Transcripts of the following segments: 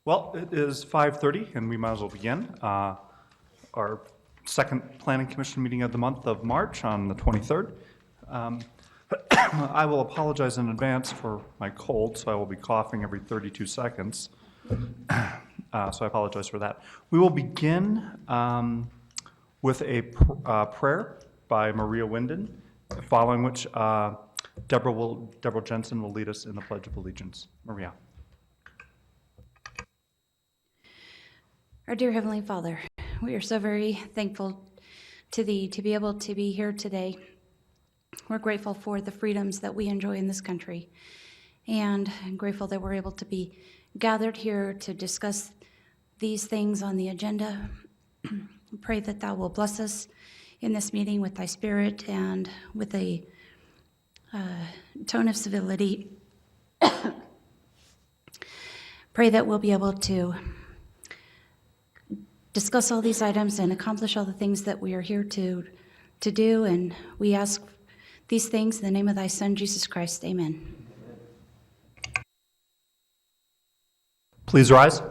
Well, it is 5:30 and we might as well begin. Our second Planning Commission meeting of the month of March on the 23rd. I will apologize in advance for my cold, so I will be coughing every 32 seconds. So I apologize for that. We will begin with a prayer by Maria Winden, following which Deborah Jensen will lead us in the Pledge of Allegiance. Maria. Our dear Heavenly Father, we are so very thankful to Thee to be able to be here today. We're grateful for the freedoms that we enjoy in this country, and I'm grateful that we're able to be gathered here to discuss these things on the agenda. Pray that Thou will bless us in this meeting with Thy Spirit and with a tone of civility. Pray that we'll be able to discuss all these items and accomplish all the things that we are here to do, and we ask these things in the name of Thy Son, Jesus Christ. Amen. Please rise.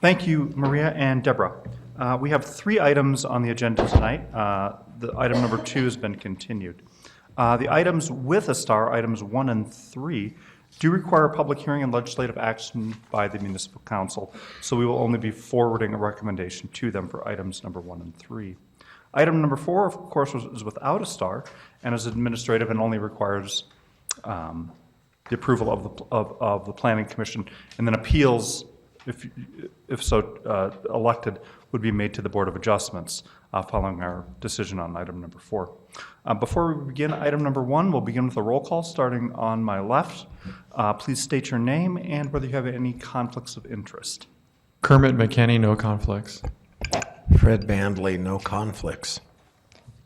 Thank you, Maria and Deborah. We have 3 items on the agenda tonight. The item number 2 has been continued. The items with a star, items 1 and 3, do require a public hearing and legislative action by the Municipal Council, so we will only be forwarding a recommendation to them for items number 1 and 3. Item number 4, of course, is without a star and is administrative and only requires the approval of the Planning Commission, and then appeals, if so elected, would be made to the Board of Adjustments following our decision on item number 4. Before we begin item number 1, we'll begin with a roll call starting on my left. Please state your name and whether you have any conflicts of interest. Kermit McKinney, no conflicts. Fred Bandley, no conflicts.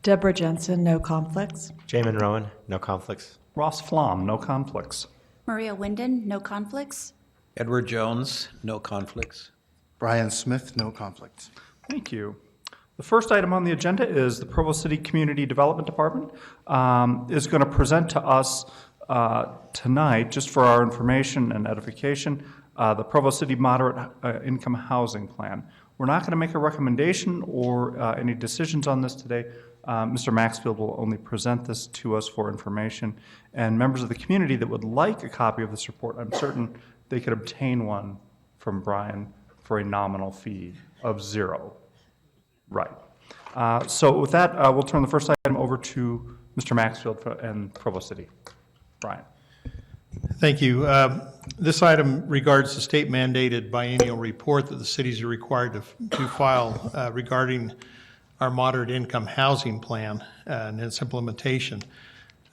Deborah Jensen, no conflicts. Jamin Rowan, no conflicts. Ross Flom, no conflicts. Maria Winden, no conflicts. Edward Jones, no conflicts. Brian Smith, no conflicts. Thank you. The first item on the agenda is the Provo City Community Development Department is going to present to us tonight, just for our information and edification, the Provo City Moderate Income Housing Plan. We're not going to make a recommendation or any decisions on this today. Mr. Maxfield will only present this to us for information, and members of the community that would like a copy of this report, I'm certain they could obtain one from Brian for a nominal fee of $0. Right. So with that, we'll turn the first item over to Mr. Maxfield and Provo City. Brian. Thank you. This item regards the state-mandated biennial report that the cities are required to file regarding our moderate income housing plan and its implementation.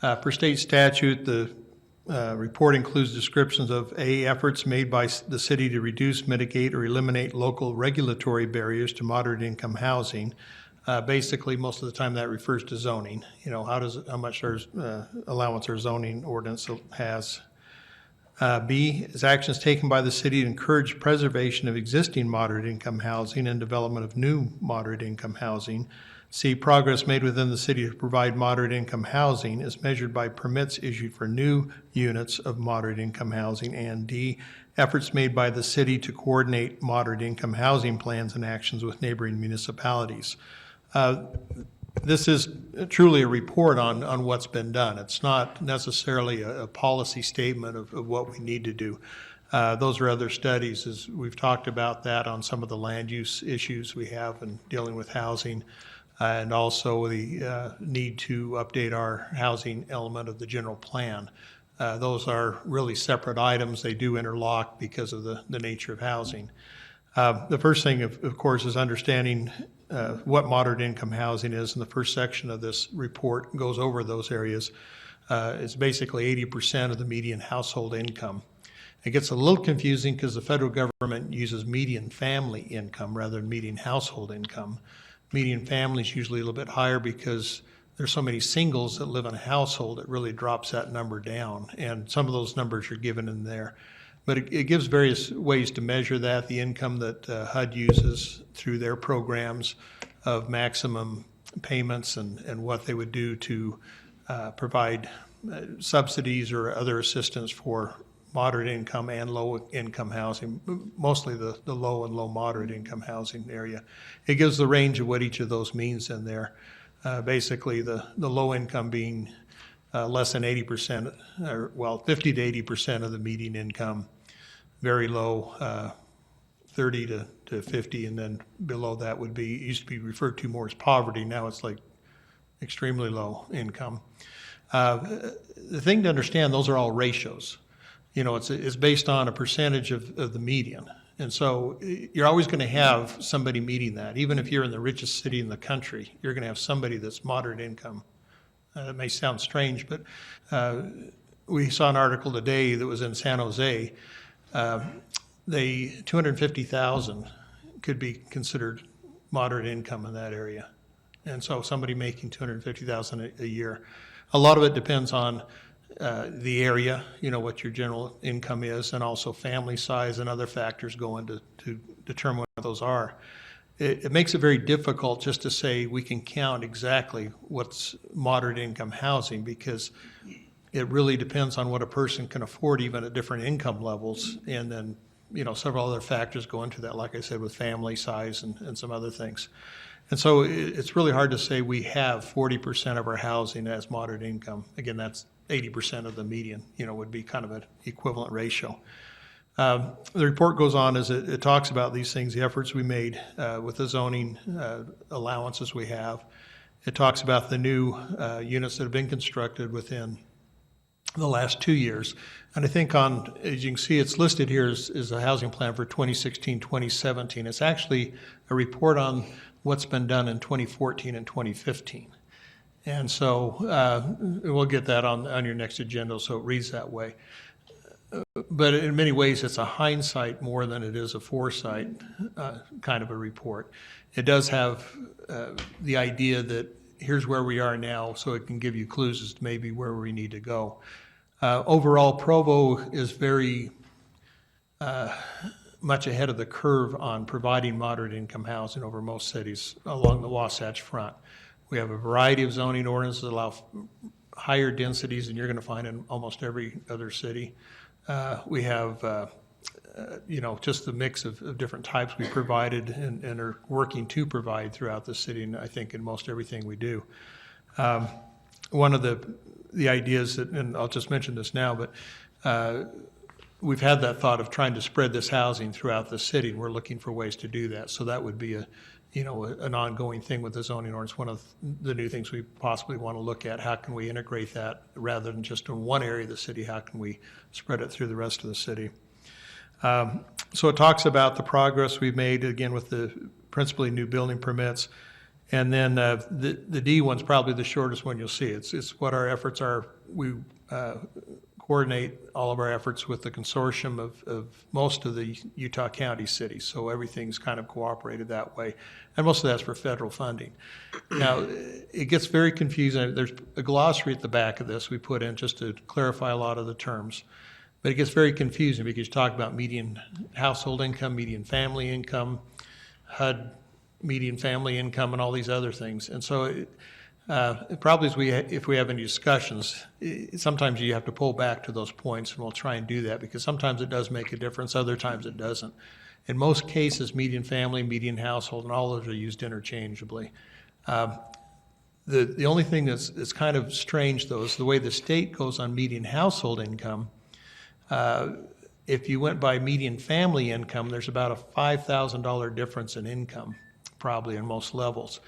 Per state statute, the report includes descriptions of efforts made by the city to reduce, mitigate, or eliminate local regulatory barriers to moderate income housing. Basically, most of the time that refers to zoning. You know, how much our allowance our zoning ordinance has. B is actions taken by the city to encourage preservation of existing moderate income housing and development of new moderate income housing. C, progress made within the city to provide moderate income housing is measured by permits issued for new units of moderate income housing. And D, efforts made by the city to coordinate moderate income housing plans and actions with neighboring municipalities. This is truly a report on what's been done. It's not necessarily a policy statement of what we need to do. Those are other studies, as we've talked about that on some of the land use issues we have in dealing with housing, and also the need to update our housing element of the general plan. Those are really separate items. They do interlock because of the nature of housing. The first thing, of course, is understanding what moderate income housing is, and the first section of this report goes over those areas. It's basically 80% of the median household income. It gets a little confusing because the federal government uses median family income rather than median household income. Median family is usually a little bit higher because there's so many singles that live in a household, it really drops that number down. And some of those numbers are given in there. But it gives various ways to measure that, the income that HUD uses through their programs of maximum payments and what they would do to provide subsidies or other assistance for moderate income and low income housing, mostly the low and low moderate income housing area. It gives the range of what each of those means in there. Basically, the low income being less than 80%, or well, 50 to 80% of the median income, very low, 30 to 50, and then below that would be, used to be referred to more as poverty, now it's like extremely low income. The thing to understand, those are all ratios. You know, it's based on a percentage of the median. And so you're always going to have somebody meeting that. Even if you're in the richest city in the country, you're going to have somebody that's moderate income. It may sound strange, but we saw an article today that was in San Jose. They 250,000 could be considered moderate income in that area. And so somebody making 250,000 a year. A lot of it depends on the area, you know, what your general income is, and also family size and other factors go into to determine what those are. It makes it very difficult just to say we can count exactly what's moderate income housing, because it really depends on what a person can afford even at different income levels. And then, you know, several other factors go into that, like I said, with family size and some other things. And so it's really hard to say we have 40% of our housing as moderate income. Again, that's 80% of the median, you know, would be kind of an equivalent ratio. The report goes on as it talks about these things, the efforts we made with the zoning allowances we have. It talks about the new units that have been constructed within the last 2 years. And I think as you can see, it's listed here as a housing plan for 2016, 2017. It's actually a report on what's been done in 2014 and 2015. And so we'll get that on your next agenda, so it reads that way. But in many ways, it's a hindsight more than it is a foresight kind of a report. It does have the idea that here's where we are now, so it can give you clues as to maybe where we need to go. Overall, Provo is very much ahead of the curve on providing moderate income housing over most cities along the Wasatch Front. We have a variety of zoning ordinances that allow higher densities than you're going to find in almost every other city. We have, you know, just the mix of different types we provided and are working to provide throughout the city, and I think in most everything we do. One of the ideas that, and I'll just mention this now, but we've had that thought of trying to spread this housing throughout the city, and we're looking for ways to do that. So that would be an ongoing thing with the zoning ordinance. One of the new things we possibly want to look at, how can we integrate that rather than just in one area of the city, how can we spread it through the rest of the city? So it talks about the progress we've made, again, with the principally new building permits. And then the D one's probably the shortest one you'll see. It's what our efforts are. We coordinate all of our efforts with the consortium of most of the Utah County cities. So everything's kind of cooperated that way. And most of that's for federal funding. Now, it gets very confusing. There's a glossary at the back of this we put in just to clarify a lot of the terms. But it gets very confusing because you talk about median household income, median family income, HUD median family income, and all these other things. And so probably if we have any discussions, sometimes you have to pull back to those points, and we'll try and do that because sometimes it does make a difference, other times it doesn't. In most cases, median family, median household, and all those are used interchangeably. The only thing that's kind of strange, though, is the way the state goes on median household income. If you went by median family income, there's about a $5,000 difference in income, probably in most levels.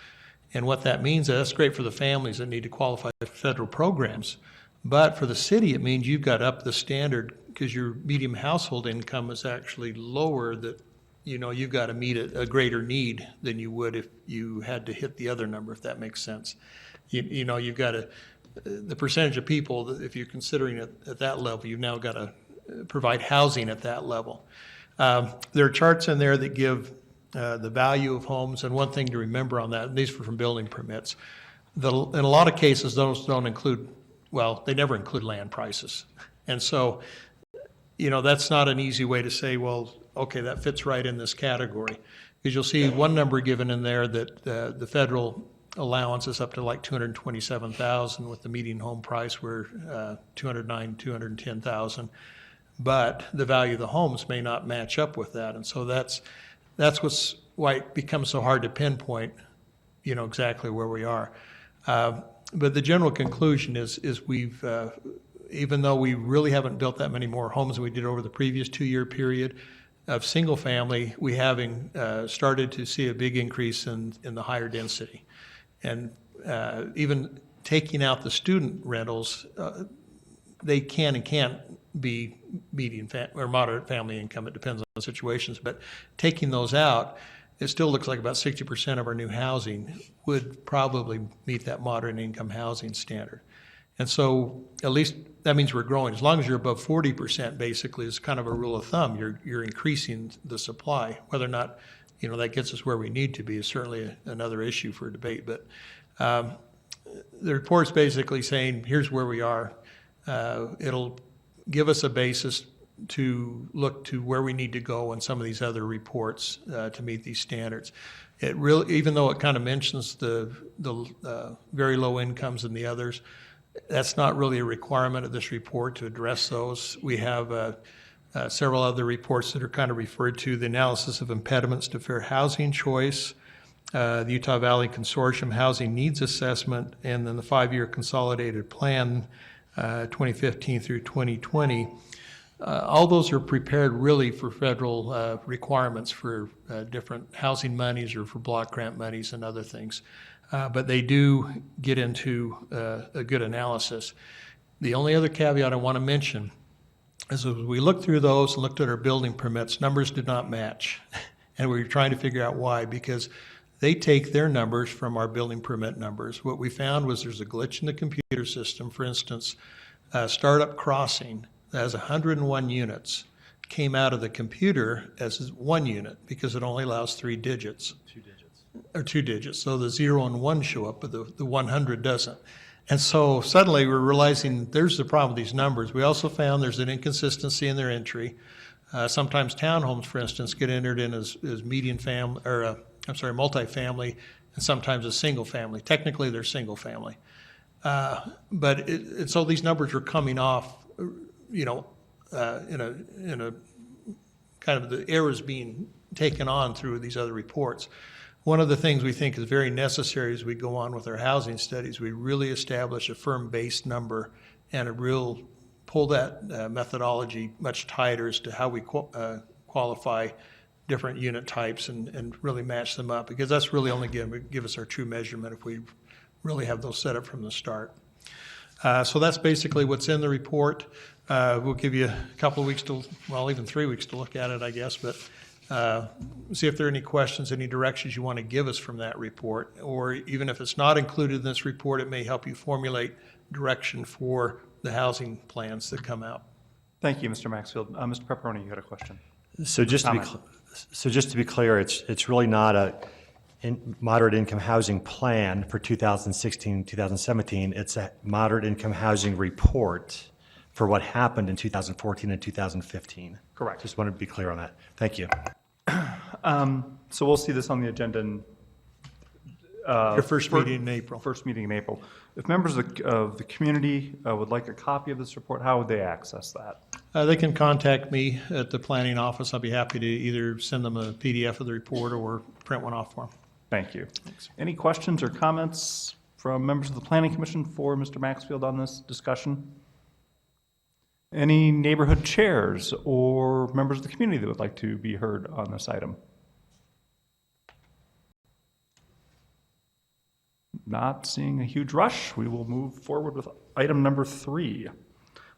And what that means, that's great for the families that need to qualify for federal programs. But for the city, it means you've got to up the standard because your median household income is actually lower, that, you know, you've got to meet a greater need than you would if you had to hit the other number, if that makes sense. You know, you've got to, the percentage of people, if you're considering it at that level, you've now got to provide housing at that level. There are charts in there that give the value of homes, and one thing to remember on that, and these are from building permits, In a lot of cases, those don't include, well, they never include land prices. And so, that's not an easy way to say, well, okay, that fits right in this category. Because you'll see one number given in there that the federal allowance is up to like $227,000 with the median home price where $210,000. But the value of the homes may not match up with that. And so that's why it becomes so hard to pinpoint, exactly where we are. But the general conclusion is we've, even though we really haven't built that many more homes than we did over the previous 2-year period of single family, we having started to see a big increase in the higher density. And even taking out the student rentals, they can and can't be median or moderate family income. It depends on situations. But taking those out, it still looks like about 60% of our new housing would probably meet that moderate income housing standard. And so at least that means we're growing. As long as you're above 40%, basically, is kind of a rule of thumb. You're increasing the supply. Whether or not that gets us where we need to be is certainly another issue for debate. But the report's basically saying, here's where we are. It'll give us a basis to look to where we need to go in some of these other reports to meet these standards. It really, even though it kind of mentions the very low incomes and the others, that's not really a requirement of this report to address those. We have several other reports that are kind of referred to: the analysis of impediments to fair housing choice, the Utah Valley Consortium Housing Needs Assessment, and then the 5-year consolidated plan, 2015 through 2020. All those are prepared really for federal requirements for different housing monies or for block grant monies and other things. But they do get into a good analysis. The only other caveat I want to mention is as we looked through those and looked at our building permits, numbers did not match. And we were trying to figure out why, because they take their numbers from our building permit numbers. What we found was there's a glitch in the computer system. For instance, Startup Crossing that has 101 units came out of the computer as 1 unit because it only allows 3 digits. 2 digits. So the 0 and 1 show up, but the 100 doesn't. And so suddenly we're realizing there's the problem with these numbers. We also found there's an inconsistency in their entry. Sometimes townhomes, for instance, get entered in as median family, or multifamily, and sometimes a single family. Technically, they're single family. But so these numbers are coming off, in a kind of the errors being taken on through these other reports. One of the things we think is very necessary as we go on with our housing studies, we really establish a firm base number and pull that methodology much tighter as to how we qualify different unit types and really match them up, because that's really only give us our true measurement if we really have those set up from the start. So that's basically what's in the report. We'll give you a couple of weeks even 3 weeks to look at it, I guess, but see if there are any questions, any directions you want to give us from that report, or even if it's not included in this report, it may help you formulate direction for the housing plans that come out. Thank you, Mr. Maxfield. Mr. Pepperoni, you had a question. So just to be clear, it's really not a moderate income housing plan for 2016-2017. It's a moderate income housing report for what happened in 2014 and 2015. Correct. Just wanted to be clear on that. Thank you. So we'll see this on the agenda in Your first meeting in April. First meeting in April. If members of the community would like a copy of this report, how would they access that? They can contact me at the planning office. I'll be happy to either send them a PDF of the report or print one off for them. Thank you. Any questions or comments from members of the Planning Commission for Mr. Maxfield on this discussion? Any neighborhood chairs or members of the community that would like to be heard on this item? Not seeing a huge rush, we will move forward with item number 3.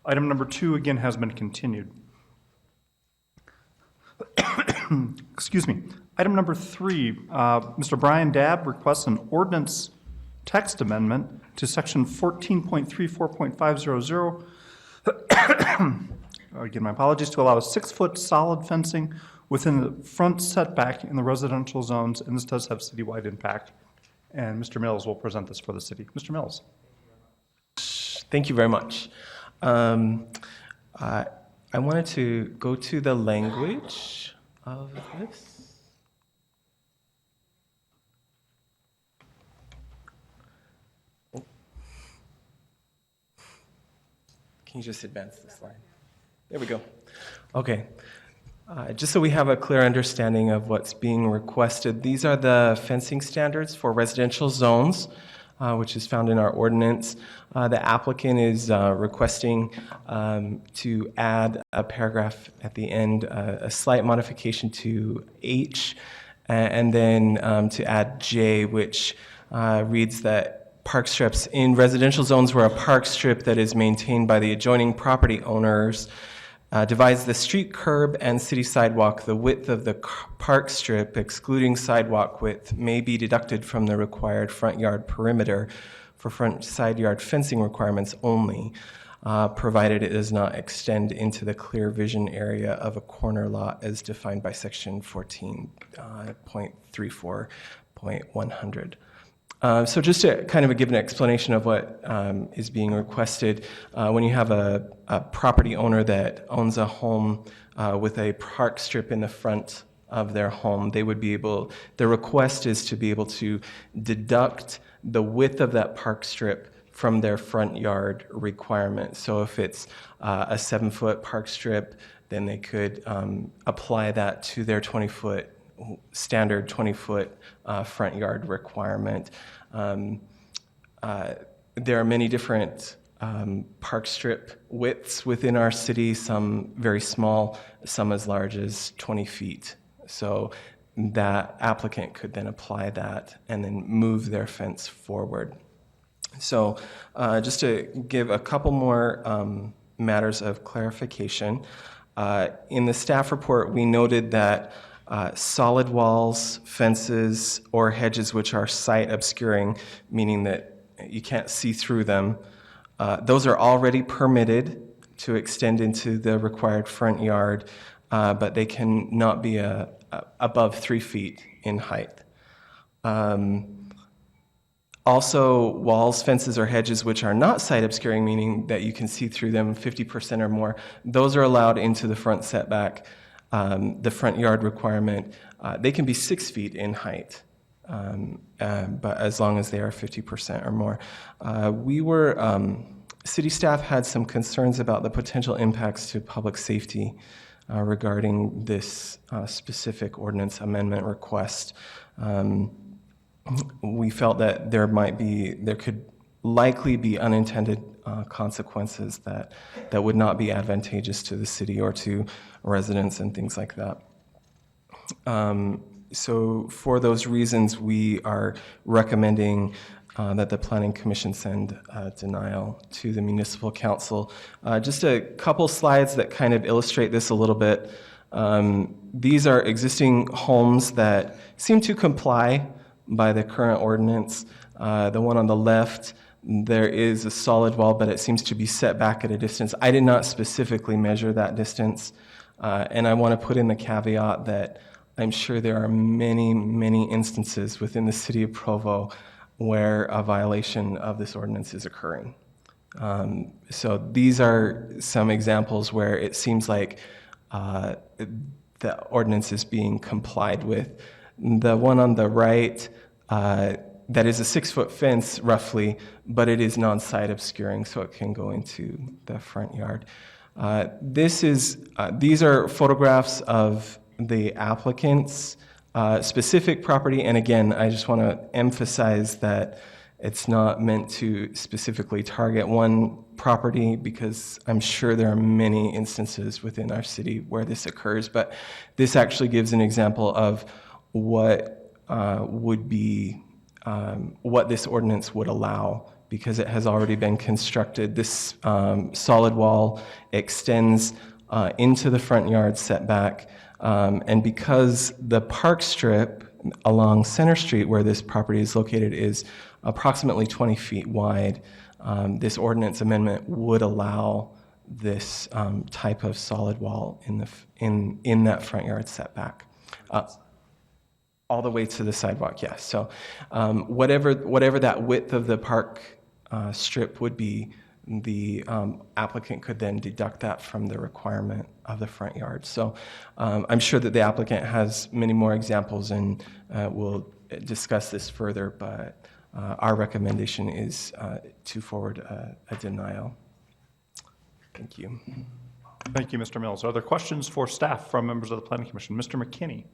Item number 2, again, has been continued. Excuse me. Item number 3, Mr. Brian Dabb requests an ordinance text amendment to section 14.34.500. Again, my apologies, to allow a 6-foot solid fencing within the front setback in the residential zones, and this does have citywide impact. And Mr. Mills will present this for the city. Mr. Mills. Thank you very much. I wanted to go to the language of this. Can you just advance the slide? There we go. Okay. Just so we have a clear understanding of what's being requested, these are the fencing standards for residential zones, which is found in our ordinance. The applicant is requesting to add a paragraph at the end, a slight modification to H, and then to add J, which reads that park strips in residential zones where a park strip that is maintained by the adjoining property owners divides the street curb and city sidewalk. The width of the park strip, excluding sidewalk width, may be deducted from the required front yard perimeter for front side yard fencing requirements only, provided it does not extend into the clear vision area of a corner lot as defined by section 14.34.100. So just to kind of give an explanation of what is being requested, when you have a property owner that owns a home with a park strip in the front of their home, they would be able, the request is to be able to deduct the width of that park strip from their front yard requirement. So if it's a 7-foot park strip, then they could apply that to their 20-foot standard 20-foot front yard requirement. There are many different park strip widths within our city, some very small, some as large as 20 feet. So that applicant could then apply that and then move their fence forward. So just to give a couple more matters of clarification, in the staff report we noted that solid walls, fences, or hedges which are sight obscuring, meaning that you can't see through them, those are already permitted to extend into the required front yard, but they cannot be above 3 feet in height. Also, walls, fences, or hedges which are not sight obscuring, meaning that you can see through them 50% or more, those are allowed into the front setback. The front yard requirement, they can be 6 feet in height, but as long as they are 50% or more. City staff had some concerns about the potential impacts to public safety regarding this specific ordinance amendment request. We felt that there could likely be unintended consequences that would not be advantageous to the city or to residents and things like that. So for those reasons, we are recommending that the Planning Commission send denial to the Municipal Council. Just a couple slides that kind of illustrate this a little bit. These are existing homes that seem to comply by the current ordinance. The one on the left, there is a solid wall, but it seems to be set back at a distance. I did not specifically measure that distance, and I want to put in the caveat that I'm sure there are many, many instances within the city of Provo where a violation of this ordinance is occurring. So these are some examples where it seems like the ordinance is being complied with. The one on the right, that is a 6-foot fence roughly, but it is non-sight obscuring, so it can go into the front yard. These are photographs of the applicant's specific property, and again, I just want to emphasize that it's not meant to specifically target one property, because I'm sure there are many instances within our city where this occurs, but this actually gives an example of what would be what this ordinance would allow, because it has already been constructed. This solid wall extends into the front yard setback, and because the park strip along Center Street where this property is located is approximately 20 feet wide, this ordinance amendment would allow this type of solid wall in that front yard setback. All the way to the sidewalk, yes. So whatever that width of the park strip would be, the applicant could then deduct that from the requirement of the front yard. So I'm sure that the applicant has many more examples, and we'll discuss this further, but our recommendation is to forward a denial. Thank you. Thank you, Mr. Mills. Are there questions for staff from members of the Planning Commission? Mr. McKinney?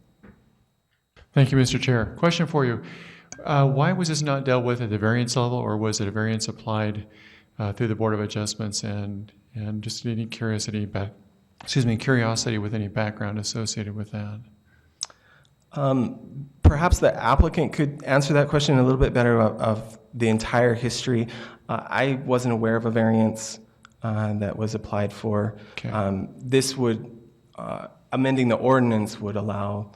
Thank you, Mr. Chair. Question for you. Why was this not dealt with at the variance level, or was it a variance applied through the Board of Adjustments, and just any curiosity with any background associated with that? Perhaps the applicant could answer that question a little bit better of the entire history. I wasn't aware of a variance that was applied for. Okay. This would, amending the ordinance would allow,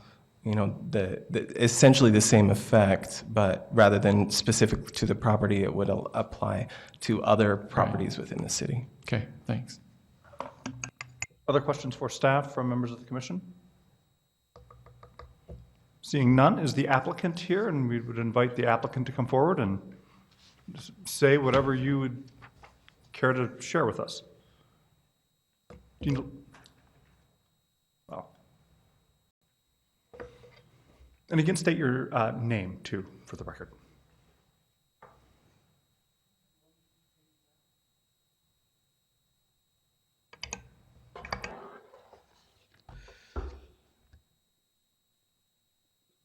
essentially the same effect, but rather than specific to the property, it would apply to other properties within the city. Okay, thanks. Other questions for staff from members of the commission? Seeing none, is the applicant here? And we would invite the applicant to come forward and just say whatever you would care to share with us. Oh. And again, state your name, too, for the record.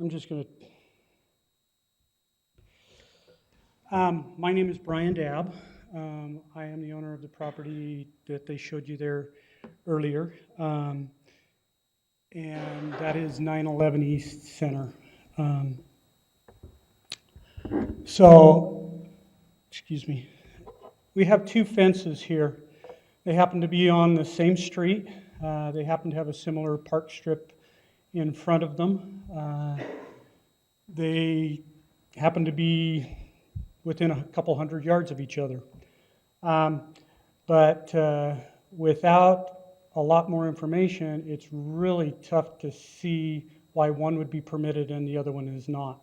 I'm just going to... my name is Brian Dabb. I am the owner of the property that they showed you there earlier. And that is 911 East Center. Excuse me. We have two fences here. They happen to be on the same street. They happen to have a similar park strip in front of them. They happen to be within a couple hundred yards of each other. But without a lot more information, it's really tough to see why one would be permitted and the other one is not.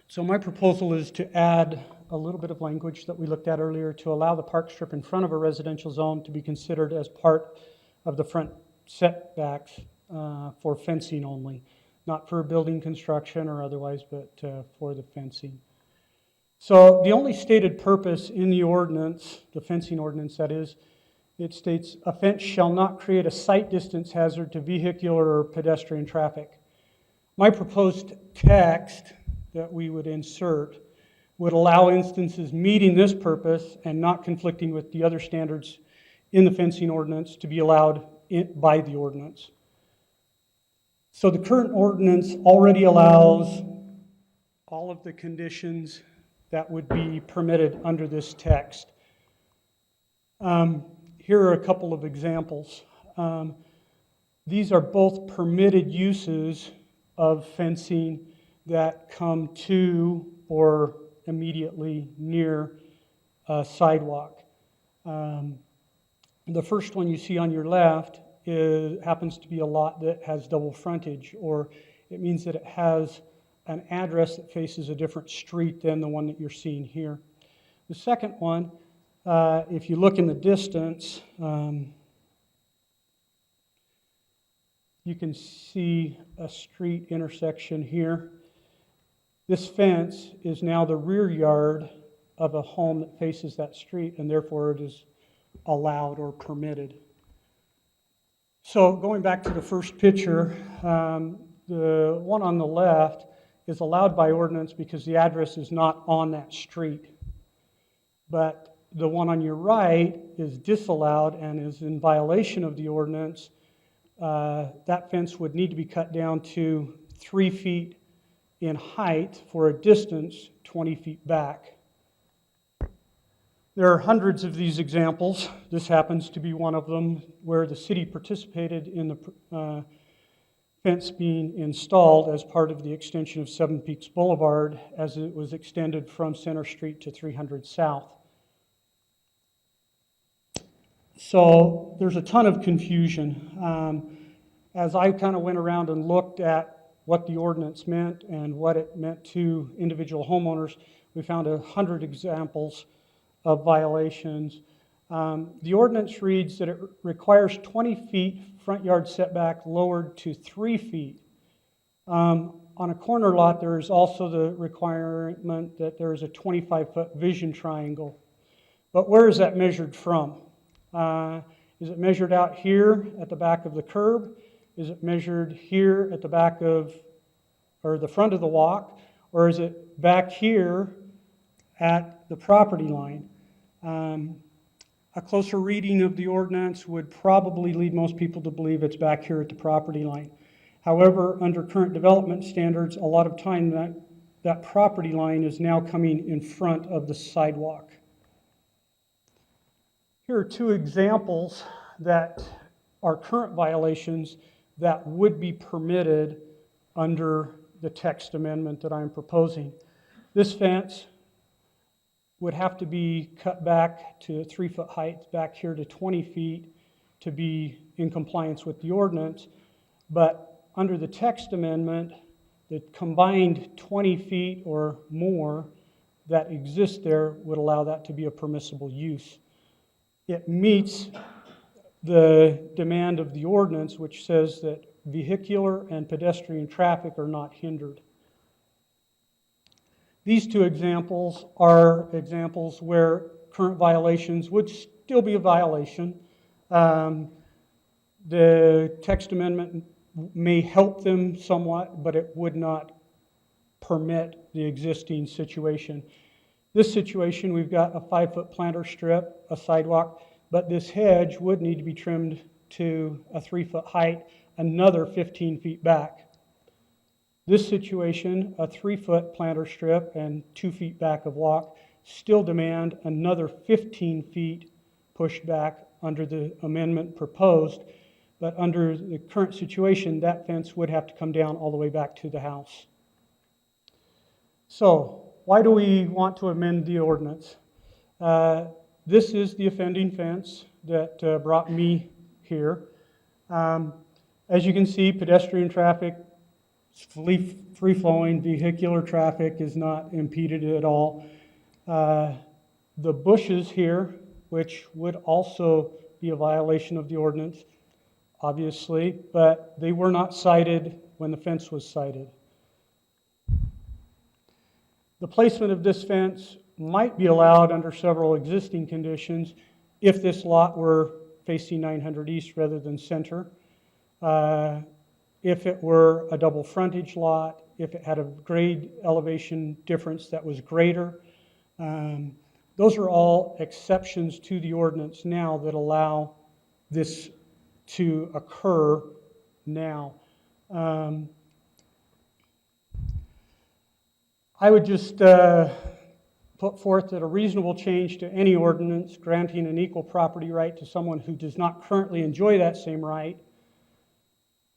So my proposal is to add a little bit of language that we looked at earlier to allow the park strip in front of a residential zone to be considered as part of the front setbacks for fencing only, not for building construction or otherwise, but for the fencing. So the only stated purpose in the ordinance, the fencing ordinance that is, it states a fence shall not create a sight distance hazard to vehicular or pedestrian traffic. My proposed text that we would insert would allow instances meeting this purpose and not conflicting with the other standards in the fencing ordinance to be allowed by the ordinance. So the current ordinance already allows all of the conditions that would be permitted under this text. Here are a couple of examples. These are both permitted uses of fencing that come to or immediately near a sidewalk. The first one you see on your left happens to be a lot that has double frontage, or it means that it has an address that faces a different street than the one that you're seeing here. The second one, if you look in the distance, you can see a street intersection here. This fence is now the rear yard of a home that faces that street, and therefore it is allowed or permitted. So going back to the first picture, the one on the left is allowed by ordinance because the address is not on that street. But the one on your right is disallowed and is in violation of the ordinance. That fence would need to be cut down to 3 feet in height for a distance 20 feet back. There are hundreds of these examples. This happens to be one of them where the city participated in the fence being installed as part of the extension of Seven Peaks Boulevard as it was extended from Center Street to 300 South. So there's a ton of confusion. As I kind of went around and looked at what the ordinance meant and what it meant to individual homeowners, we found 100 examples of violations. The ordinance reads that it requires 20 feet front yard setback lowered to 3 feet. On a corner lot, there is also the requirement that there is a 25-foot vision triangle. But where is that measured from? Is it measured out here at the back of the curb? Is it measured here at the back of, or the front of the walk? Or is it back here at the property line? A closer reading of the ordinance would probably lead most people to believe it's back here at the property line. However, under current development standards, a lot of time that property line is now coming in front of the sidewalk. Here are two examples that are current violations that would be permitted under the text amendment that I'm proposing. This fence would have to be cut back to 3 foot height, back here to 20 feet to be in compliance with the ordinance. But under the text amendment, the combined 20 feet or more that exist there would allow that to be a permissible use. It meets the demand of the ordinance, which says that vehicular and pedestrian traffic are not hindered. These two examples are examples where current violations would still be a violation. The text amendment may help them somewhat, but it would not permit the existing situation. This situation, we've got a 5-foot planter strip, a sidewalk, but this hedge would need to be trimmed to a 3-foot height, another 15 feet back. This situation, a 3-foot planter strip and 2 feet back of walk, still demand another 15 feet pushed back under the amendment proposed, but under the current situation, that fence would have to come down all the way back to the house. So, why do we want to amend the ordinance? This is the offending fence that brought me here. As you can see, pedestrian traffic, free-flowing, vehicular traffic is not impeded at all. The bushes here, which would also be a violation of the ordinance, obviously, but they were not cited when the fence was cited. The placement of this fence might be allowed under several existing conditions if this lot were facing 900 East rather than center, if it were a double frontage lot, if it had a grade elevation difference that was greater. Those are all exceptions to the ordinance now that allow this to occur now. I would just put forth that a reasonable change to any ordinance granting an equal property right to someone who does not currently enjoy that same right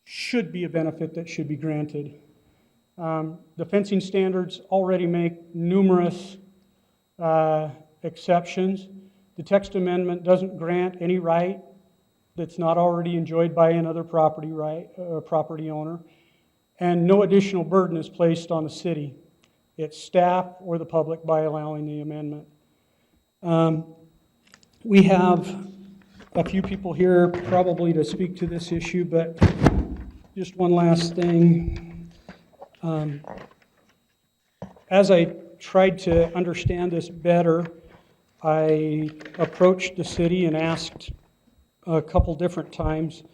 should be a benefit that should be granted. The fencing standards already make numerous exceptions. The text amendment doesn't grant any right that's not already enjoyed by another property owner, and no additional burden is placed on the city, its staff, or the public by allowing the amendment. We have a few people here probably to speak to this issue, but just one last thing. As I tried to understand this better, I approached the city and asked a couple different times,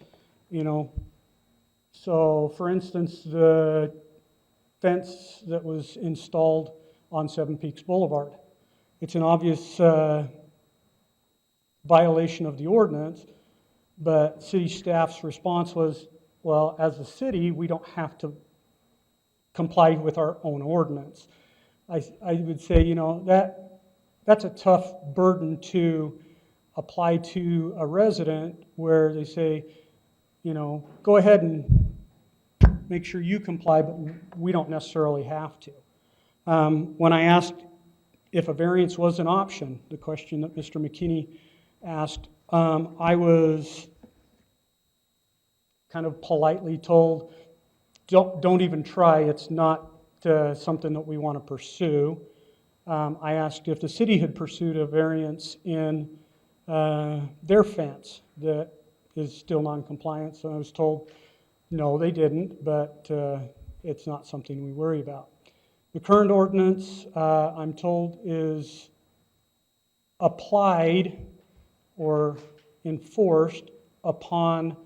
so for instance, the fence that was installed on Seven Peaks Boulevard. It's an obvious violation of the ordinance, but city staff's response was, well, as a city, we don't have to comply with our own ordinance. I would say, that that's a tough burden to apply to a resident where they say, you know, go ahead and make sure you comply, but we don't necessarily have to. When I asked if a variance was an option, the question that Mr. McKinney asked, I was kind of politely told, don't even try, it's not something that we want to pursue. I asked if the city had pursued a variance in their fence that is still non-compliant, and I was told, no, they didn't, but it's not something we worry about. The current ordinance, I'm told, is applied or enforced upon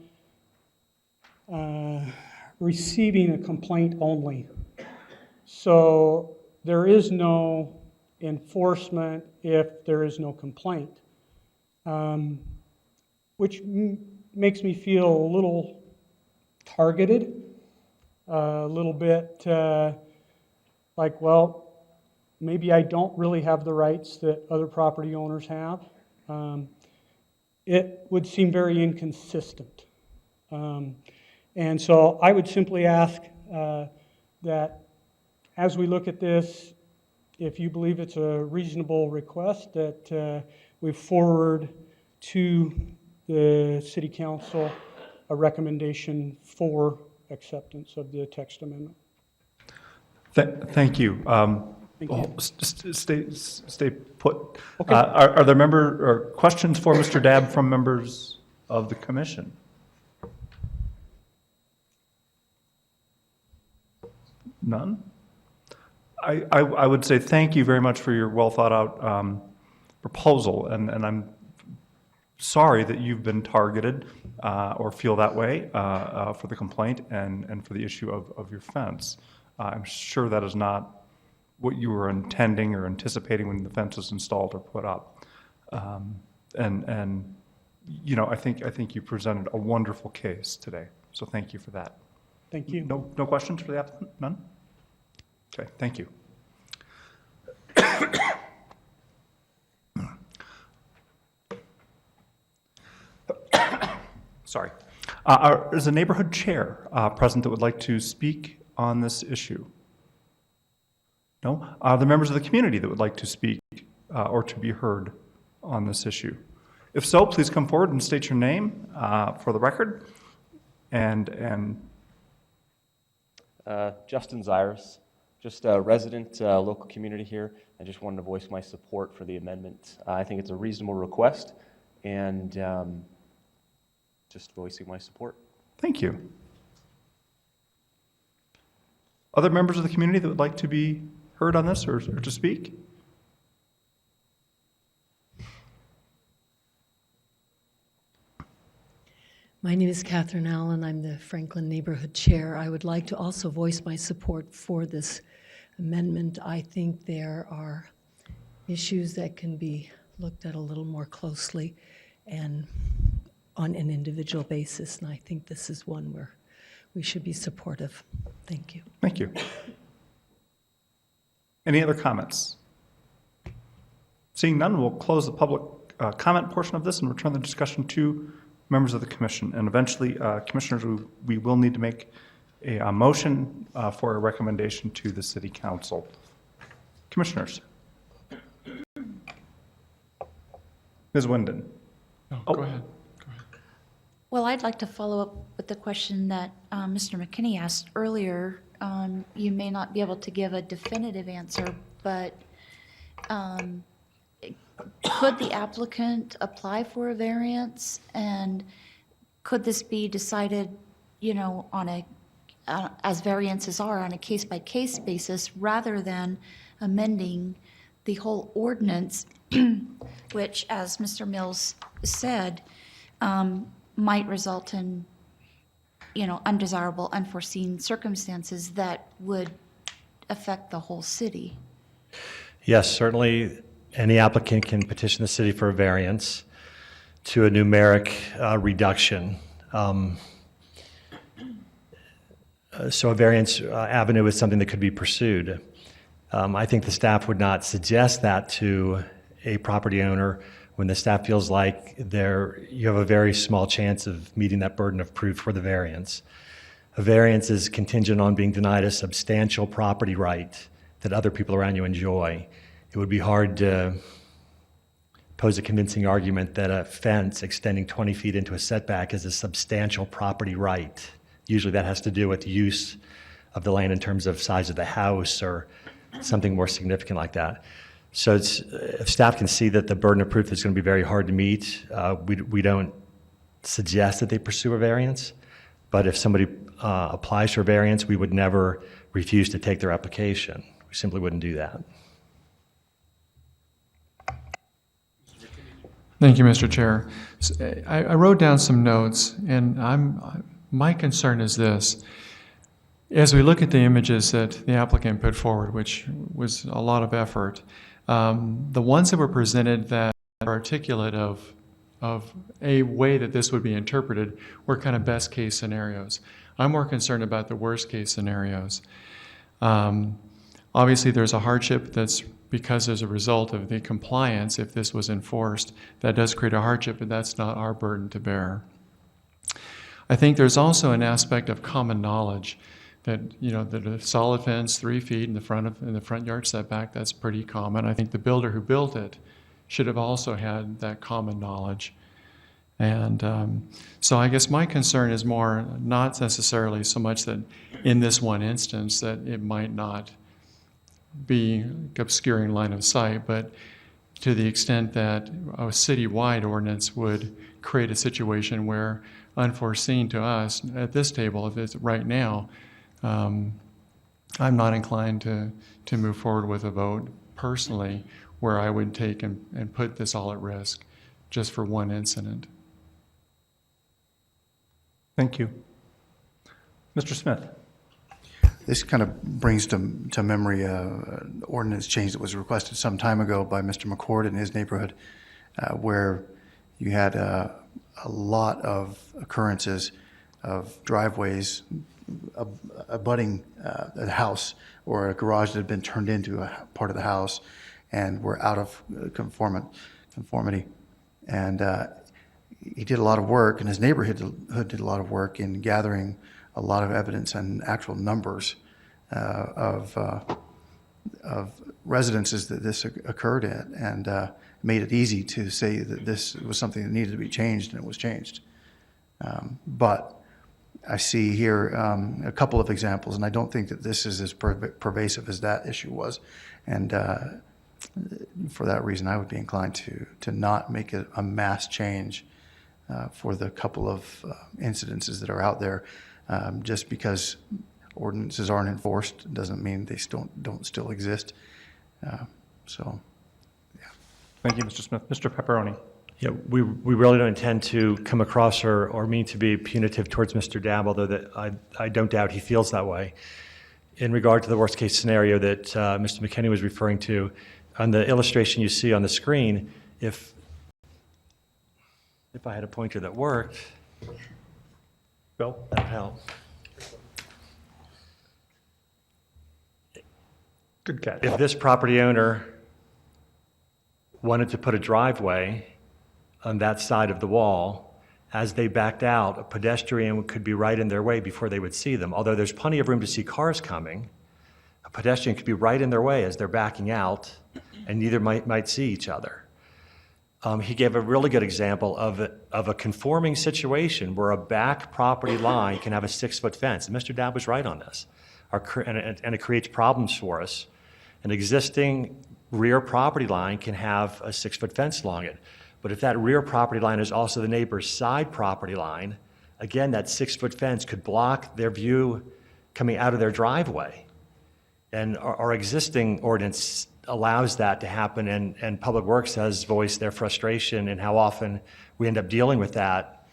receiving a complaint only. So there is no enforcement if there is no complaint, which makes me feel a little targeted, a little bit like, well, maybe I don't really have the rights that other property owners have. It would seem very inconsistent. And so I would simply ask that as we look at this, if you believe it's a reasonable request, that we forward to the City Council a recommendation for acceptance of the text amendment. Thank you. Thank you. Stay put. Okay. Are there questions for Mr. Dabb from members of the commission? None? I would say thank you very much for your well-thought-out proposal, and I'm sorry that you've been targeted or feel that way for the complaint and for the issue of your fence. I'm sure that is not what you were intending or anticipating when the fence was installed or put up. And you know, I think you presented a wonderful case today, so thank you for that. Thank you. No questions for the applicant? None? Okay, thank you. Sorry. Is a neighborhood chair present that would like to speak on this issue? No? Are there members of the community that would like to speak or to be heard on this issue? If so, please come forward and state your name for the record. And Justin Zyrus, just a resident, local community here. I just wanted to voice my support for the amendment. I think it's a reasonable request, and just voicing my support. thank you. Other members of the community that would like to be heard on this or to speak? My name is Catherine Allen. I'm the Franklin Neighborhood Chair. I would like to also voice my support for this amendment. I think there are issues that can be looked at a little more closely and on an individual basis, and I think this is one where we should be supportive. Thank you. Thank you. Any other comments? Seeing none, we'll close the public comment portion of this and return the discussion to members of the commission. And eventually, commissioners, we will need to make a motion for a recommendation to the city council. Commissioners. Ms. Winden. Oh, go ahead. Well, I'd like to follow up with the question that Mr. McKinney asked earlier. You may not be able to give a definitive answer, but could the applicant apply for a variance, and could this be decided, you know, on a as variances are, on a case-by-case basis, rather than amending the whole ordinance, which, as Mr. Mills said, might result in, you know, undesirable, unforeseen circumstances that would affect the whole city? Yes, certainly any applicant can petition the city for a variance to a numeric reduction. So a variance avenue is something that could be pursued. I think the staff would not suggest that to a property owner when the staff feels like you have a very small chance of meeting that burden of proof for the variance. A variance is contingent on being denied a substantial property right that other people around you enjoy. It would be hard to pose a convincing argument that a fence extending 20 feet into a setback is a substantial property right. Usually that has to do with use of the land in terms of size of the house or something more significant like that. So if staff can see that the burden of proof is going to be very hard to meet, we don't suggest that they pursue a variance. But if somebody applies for a variance, we would never refuse to take their application. We simply wouldn't do that. Thank you, Mr. Chair. I wrote down some notes, and my concern is this. As we look at the images that the applicant put forward, which was a lot of effort, the ones that were presented that are articulate of a way that this would be interpreted were kind of best case scenarios. I'm more concerned about the worst case scenarios. Obviously, there's a hardship that's because as a result of the compliance, if this was enforced, that does create a hardship, but that's not our burden to bear. I think there's also an aspect of common knowledge that, that a solid fence 3 feet in the front yard setback, that's pretty common. I think the builder who built it should have also had that common knowledge. And so I guess my concern is more not necessarily so much that in this one instance that it might not be obscuring line of sight, but to the extent that a citywide ordinance would create a situation where, unforeseen to us at this table, if it's right now, I'm not inclined to move forward with a vote personally where I would take and put this all at risk just for one incident. Thank you. Mr. Smith. This kind of brings to memory an ordinance change that was requested some time ago by Mr. McCord in his neighborhood, where you had a lot of occurrences of driveways abutting a house or a garage that had been turned into a part of the house and were out of conformity. And he did a lot of work, and his neighborhood did a lot of work in gathering a lot of evidence and actual numbers of residences that this occurred in, and made it easy to say that this was something that needed to be changed, and it was changed. But I see here a couple of examples, and I don't think that this is as pervasive as that issue was. And for that reason, I would be inclined to not make it a mass change for the couple of incidences that are out there. Just because ordinances aren't enforced doesn't mean they don't still exist. So, yeah. Thank you, Mr. Smith. Mr. Pepperoni. Yeah, we really don't intend to come across or mean to be punitive towards Mr. Dabb, although that I don't doubt he feels that way. In regard to the worst case scenario that Mr. McKinney was referring to, on the illustration you see on the screen, if I had a pointer that worked, Bill? that'd help. Good catch. If this property owner wanted to put a driveway on that side of the wall, as they backed out, a pedestrian could be right in their way before they would see them. Although there's plenty of room to see cars coming, a pedestrian could be right in their way as they're backing out, and neither might see each other. He gave a really good example of a conforming situation where a back property line can have a 6-foot fence. And Mr. Dabb was right on this. And it creates problems for us. An existing rear property line can have a 6-foot fence along it. But if that rear property line is also the neighbor's side property line, again, that 6-foot fence could block their view coming out of their driveway. And our existing ordinance allows that to happen, and Public Works has voiced their frustration and how often we end up dealing with that.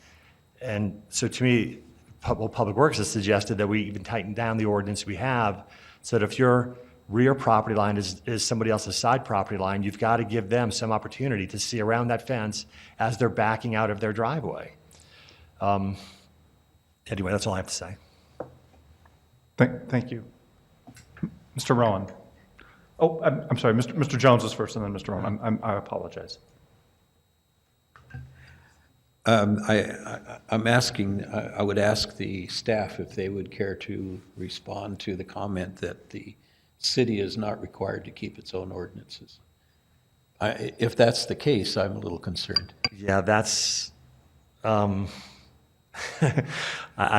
And so to me, Public Works has suggested that we even tighten down the ordinance we have, so that if your rear property line is somebody else's side property line, you've got to give them some opportunity to see around that fence as they're backing out of their driveway. Anyway, that's all I have to say. Thank you. Mr. Rowan. Oh, I'm sorry, Mr. Jones is first, and then Mr. Rowan. I apologize. I'm asking, I would ask the staff if they would care to respond to the comment that the city is not required to keep its own ordinances. If that's the case, I'm a little concerned. Yeah, that's, I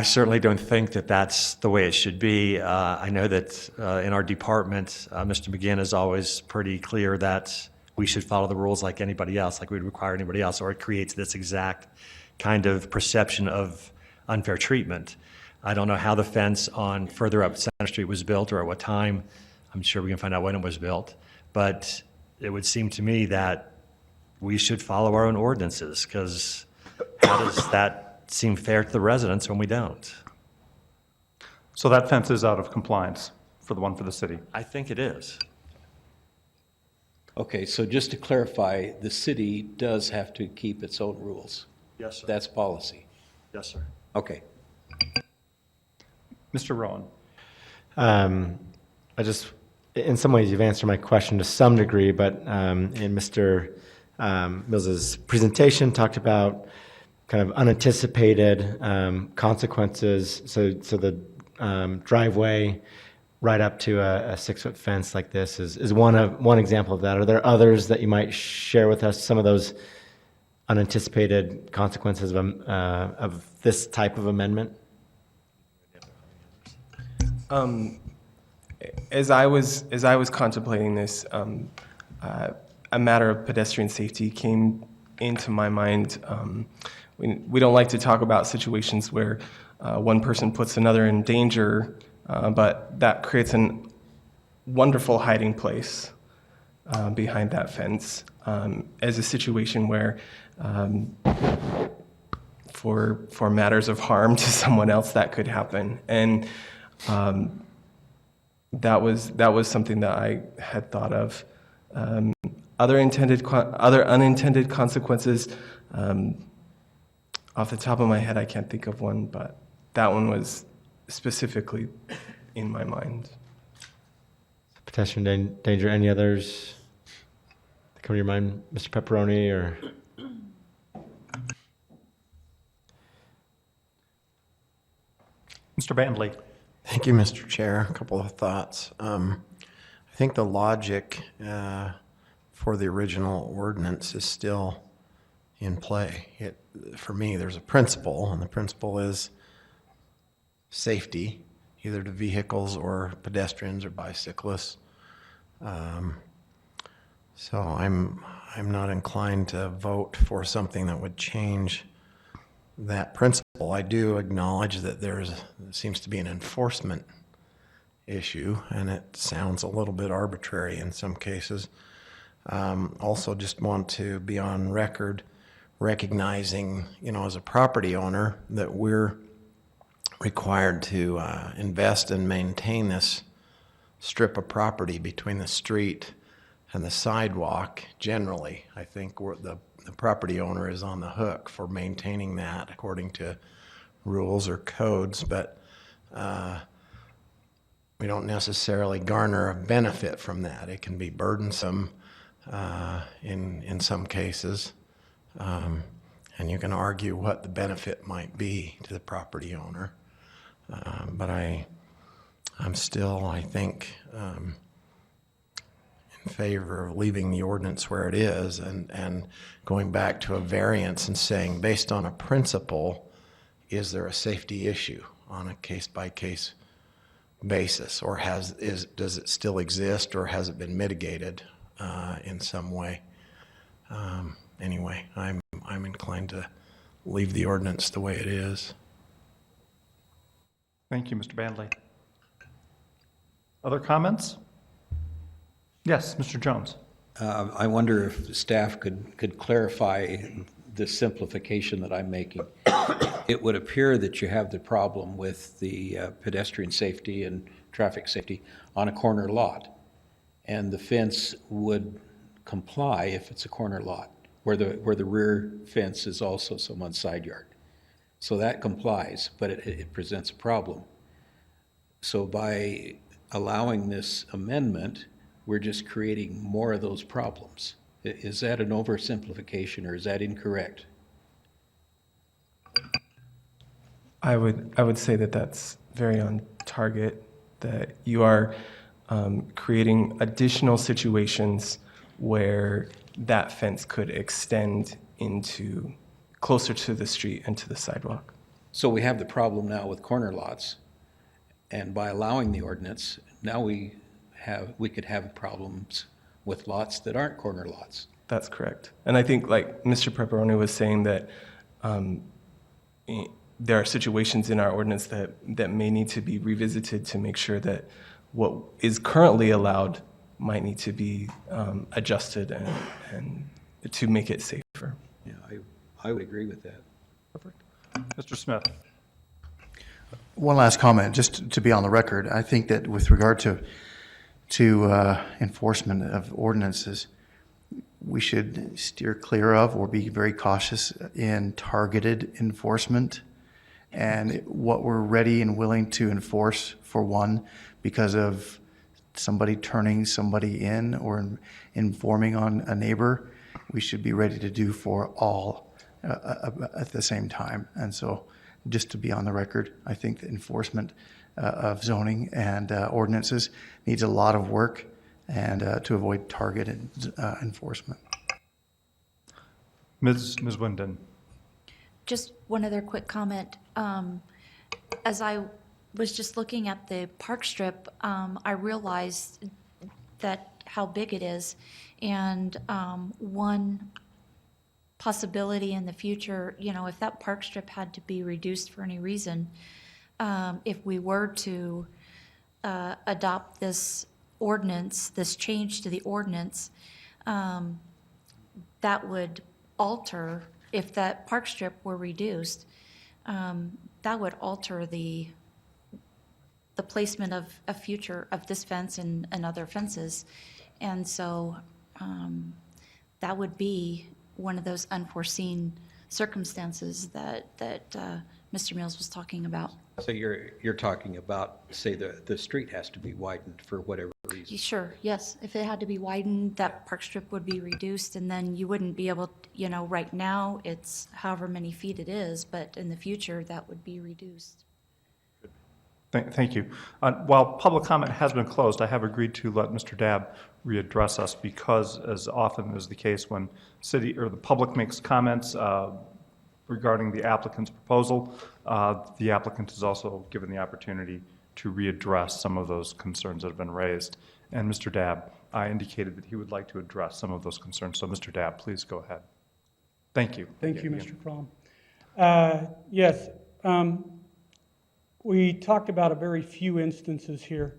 certainly don't think that that's the way it should be. I know that in our department, Mr. McGinn is always pretty clear that we should follow the rules like anybody else, like we'd require anybody else, or it creates this exact kind of perception of unfair treatment. I don't know how the fence on further up Center Street was built or at what time. I'm sure we can find out when it was built. But it would seem to me that we should follow our own ordinances, because how does that seem fair to the residents when we don't? So that fence is out of compliance for the one for the city? I think it is. Okay, so just to clarify, the city does have to keep its own rules. Yes, sir. That's policy. Yes, sir. Okay. Mr. Rowan? In some ways, you've answered my question to some degree, but in Mr. Mills's presentation, talked about kind of unanticipated consequences. So the driveway right up to a 6-foot fence like this is one example of that. Are there others that you might share with us? Some of those unanticipated consequences of this type of amendment? As I was contemplating this, a matter of pedestrian safety came into my mind. We don't like to talk about situations where one person puts another in danger, but that creates a wonderful hiding place behind that fence as a situation where, for matters of harm to someone else, that could happen. And that was something that I had thought of. Other unintended consequences, off the top of my head, I can't think of one, but that one was specifically in my mind. Pedestrian danger. Any others that come to your mind, Mr. Pepperoni? Or Mr. Bandley? Thank you, Mr. Chair. A couple of thoughts. I think the logic for the original ordinance is still in play. For me, there's a principle, and the principle is safety, either to vehicles or pedestrians or bicyclists. So I'm not inclined to vote for something that would change that principle. I do acknowledge that there seems to be an enforcement issue, and it sounds a little bit arbitrary in some cases. Also just want to be on record recognizing, as a property owner, that we're required to invest and maintain this strip of property between the street and the sidewalk. Generally, I think the property owner is on the hook for maintaining that according to rules or codes, but we don't necessarily garner a benefit from that. It can be burdensome in some cases, and you can argue what the benefit might be to the property owner. But I'm still, I think, in favor of leaving the ordinance where it is and going back to a variance and saying, based on a principle, is there a safety issue on a case-by-case basis, or does it still exist, or has it been mitigated in some way? Anyway, I'm inclined to leave the ordinance the way it is. Thank you, Mr. Bandley. Other comments? Yes, Mr. Jones. I wonder if staff could clarify the simplification that I'm making. It would appear that you have the problem with the pedestrian safety and traffic safety on a corner lot, and the fence would comply if it's a corner lot, where the rear fence is also someone's side yard. So that complies, but it presents a problem. So by allowing this amendment, we're just creating more of those problems. Is that an oversimplification, or is that incorrect? I would say that that's very on target, that you are creating additional situations where that fence could extend into closer to the street and to the sidewalk. So we have the problem now with corner lots, and by allowing the ordinance, now we could have problems with lots that aren't corner lots. That's correct. And I think, like Mr. Pepperoni was saying, that there are situations in our ordinance that may need to be revisited to make sure that what is currently allowed might need to be adjusted and to make it safer. Yeah, I would agree with that. Perfect. Mr. Smith. One last comment, just to be on the record. I think that with regard to enforcement of ordinances, we should steer clear of or be very cautious in targeted enforcement. And what we're ready and willing to enforce for one because of somebody turning somebody in or informing on a neighbor, we should be ready to do for all at the same time. And so just to be on the record, I think the enforcement of zoning and ordinances needs a lot of work, and to avoid targeted enforcement. Ms. Winden. Just one other quick comment. As I was just looking at the park strip, I realized that how big it is, and one possibility in the future, if that park strip had to be reduced for any reason, if we were to adopt this ordinance, this change to the ordinance, that would alter, if that park strip were reduced, that would alter the placement of a future of this fence and other fences. And so that would be one of those unforeseen circumstances that Mr. Mills was talking about. So you're talking about, say, the street has to be widened for whatever reason. Sure, yes. If it had to be widened, that park strip would be reduced, and then you wouldn't be able, right now, it's however many feet it is, but in the future, that would be reduced. Thank you. While public comment has been closed, I have agreed to let Mr. Dabb readdress us because, as often is the case when city or the public makes comments regarding the applicant's proposal, the applicant is also given the opportunity to readdress some of those concerns that have been raised. And Mr. Dabb indicated that he would like to address some of those concerns. So, Mr. Dabb, please go ahead. Thank you. Thank you, Mr. Crom. Yes. We talked about a very few instances here,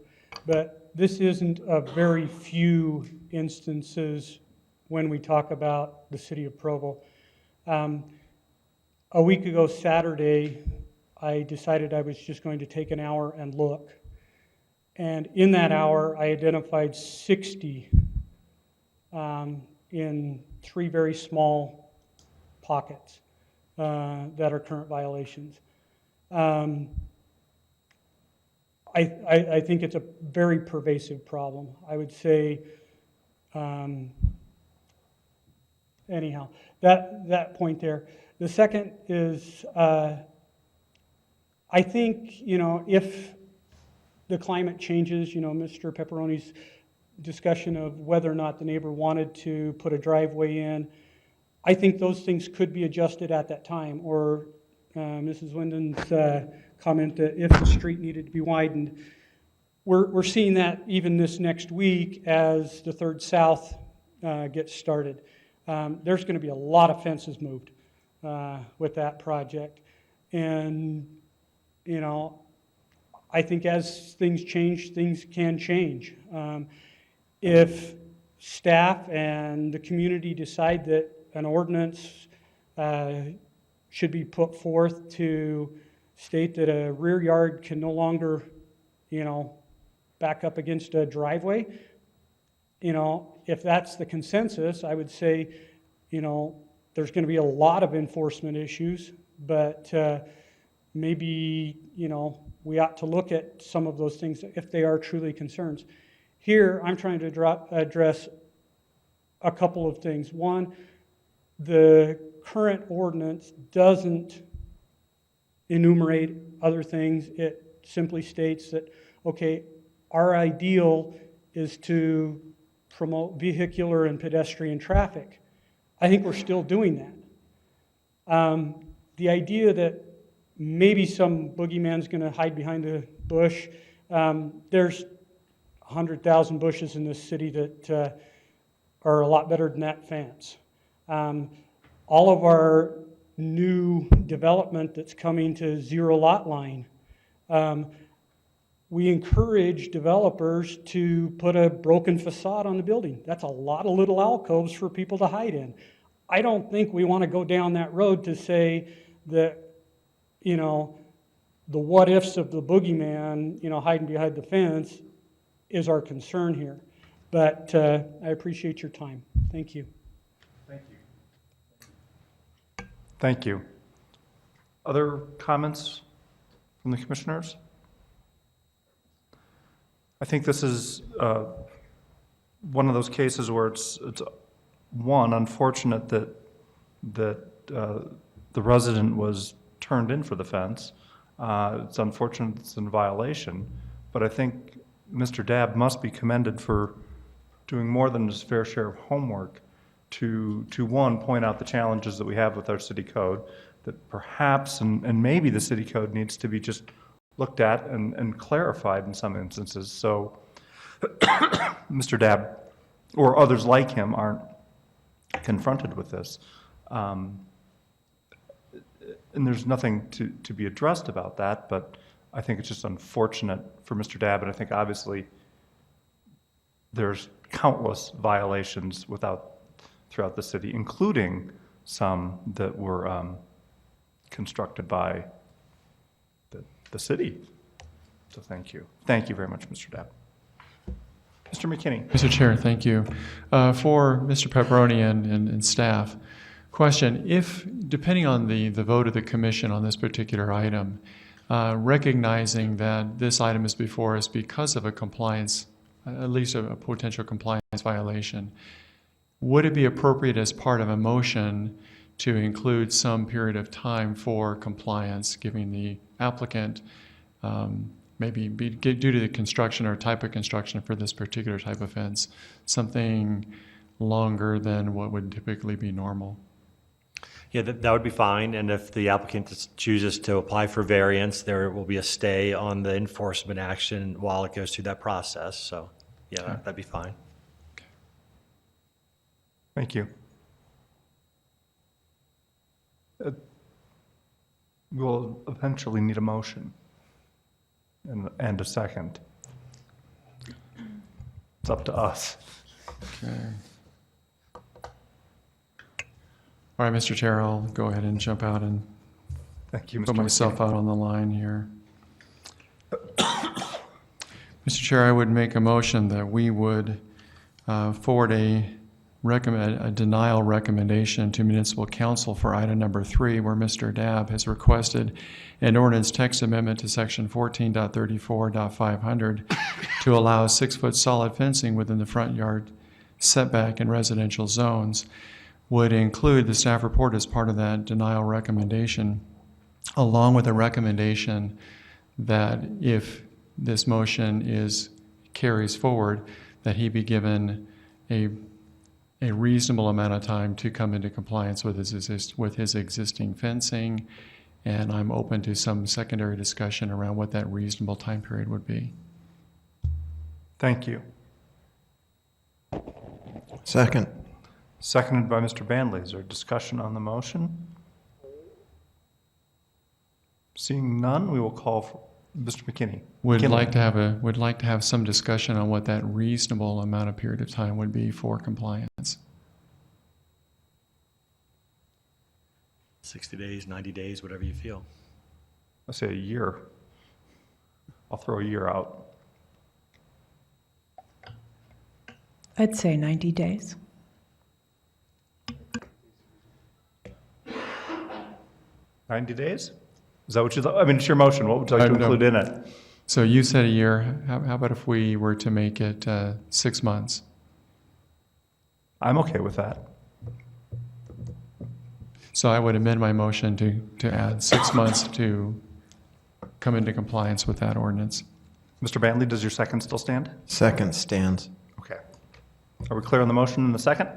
but this isn't a very few instances when we talk about the city of Provo. A week ago Saturday, I decided I was just going to take an hour and look. And in that hour, I identified 60 in 3 very small pockets that are current violations. I think it's a very pervasive problem. I would say, anyhow, that point there. The second is, I think, if the climate changes, Mr. Pepperoni's discussion of whether or not the neighbor wanted to put a driveway in, I think those things could be adjusted at that time, or Mrs. Winden's comment that if the street needed to be widened. We're seeing that even this next week as the 3rd South gets started. There's going to be a lot of fences moved with that project. And, I think as things change, things can change. If staff and the community decide that an ordinance should be put forth to state that a rear yard can no longer, back up against a driveway, if that's the consensus, I would say, there's going to be a lot of enforcement issues, but maybe, we ought to look at some of those things if they are truly concerns. Here, I'm trying to address a couple of things. One, the current ordinance doesn't enumerate other things. It simply states that, okay, our ideal is to promote vehicular and pedestrian traffic. I think we're still doing that. The idea that maybe some boogeyman's going to hide behind a bush, there's 100,000 bushes in this city that are a lot better than that fence. All of our new development that's coming to zero lot line, we encourage developers to put a broken facade on the building. That's a lot of little alcoves for people to hide in. I don't think we want to go down that road to say that, you know, the what ifs of the boogeyman, you know, hiding behind the fence is our concern here. But I appreciate your time. Thank you. Thank you. Thank you. Other comments from the commissioners? I think this is one of those cases where it's one, unfortunate that the resident was turned in for the fence. It's unfortunate it's in violation, but I think Mr. Dabb must be commended for doing more than his fair share of homework to one, point out the challenges that we have with our city code, that perhaps and maybe the city code needs to be just looked at and clarified in some instances. So Mr. Dabb or others like him aren't confronted with this. And there's nothing to be addressed about that, but I think it's just unfortunate for Mr. Dabb, and I think obviously there's countless violations throughout the city, including some that were constructed by the city. So thank you. Thank you very much, Mr. Dabb. Mr. McKinney. Mr. Chair, thank you. For Mr. Pepperoni and staff, question, if, depending on the vote of the commission on this particular item, recognizing that this item is before us because of a compliance, at least a potential compliance violation, would it be appropriate as part of a motion to include some period of time for compliance, giving the applicant maybe due to the construction or type of construction for this particular type of fence, something longer than what would typically be normal? Yeah, that would be fine, and if the applicant chooses to apply for variance, there will be a stay on the enforcement action while it goes through that process, so yeah, Okay. that'd be fine. Thank you. We'll eventually need a motion and a second. It's up to us. Okay. All right, Mr. Chair, I'll go ahead and jump out and Thank you, Mr. put myself McKinney. out on the line here. Mr. Chair, I would make a motion that we would forward a denial recommendation to Municipal Council for item number 3, where Mr. Dabb has requested an ordinance text amendment to section 14.34.500 to allow 6-foot solid fencing within the front yard setback in residential zones, would include the staff report as part of that denial recommendation, along with a recommendation that if this motion carries forward, that he be given a reasonable amount of time to come into compliance with his existing fencing, and I'm open to some secondary discussion around what that reasonable time period would be. Thank you. Second. Seconded by Mr. Bandley. Is there discussion on the motion? Seeing none, we will call for Mr. McKinney. Would McKinley. like to have some discussion on what that reasonable amount of period of time would be for compliance. 60 days, 90 days, whatever you feel. I'll say a year. I'll throw a year out. I'd say 90 days. 90 days? Is that what you thought? I mean, it's your motion. What would you like to include in it? So you said a year. How about if we were to make it 6 months? I'm okay with that. So I would amend my motion to add 6 months to come into compliance with that ordinance. Mr. Bentley, does your second still stand? Second stands. Okay. Are we clear on the motion in the second?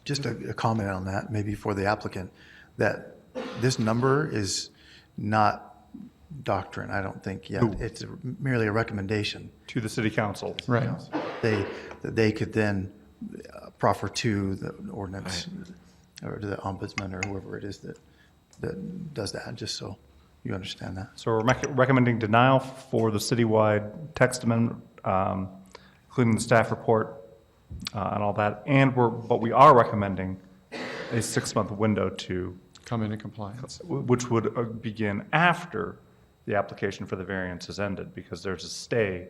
Just a comment on that, maybe for the applicant, that this number is not doctrine, I don't think yet. It's merely a recommendation. To the city council. Right. They could then proffer to the ordinance or to the ombudsman or whoever it is that does that, just so you understand that. So we're recommending denial for the citywide text amendment, including the staff report and all that. But we are recommending a 6-month window to Come into compliance. which would begin after the application for the variance is ended, because there's a stay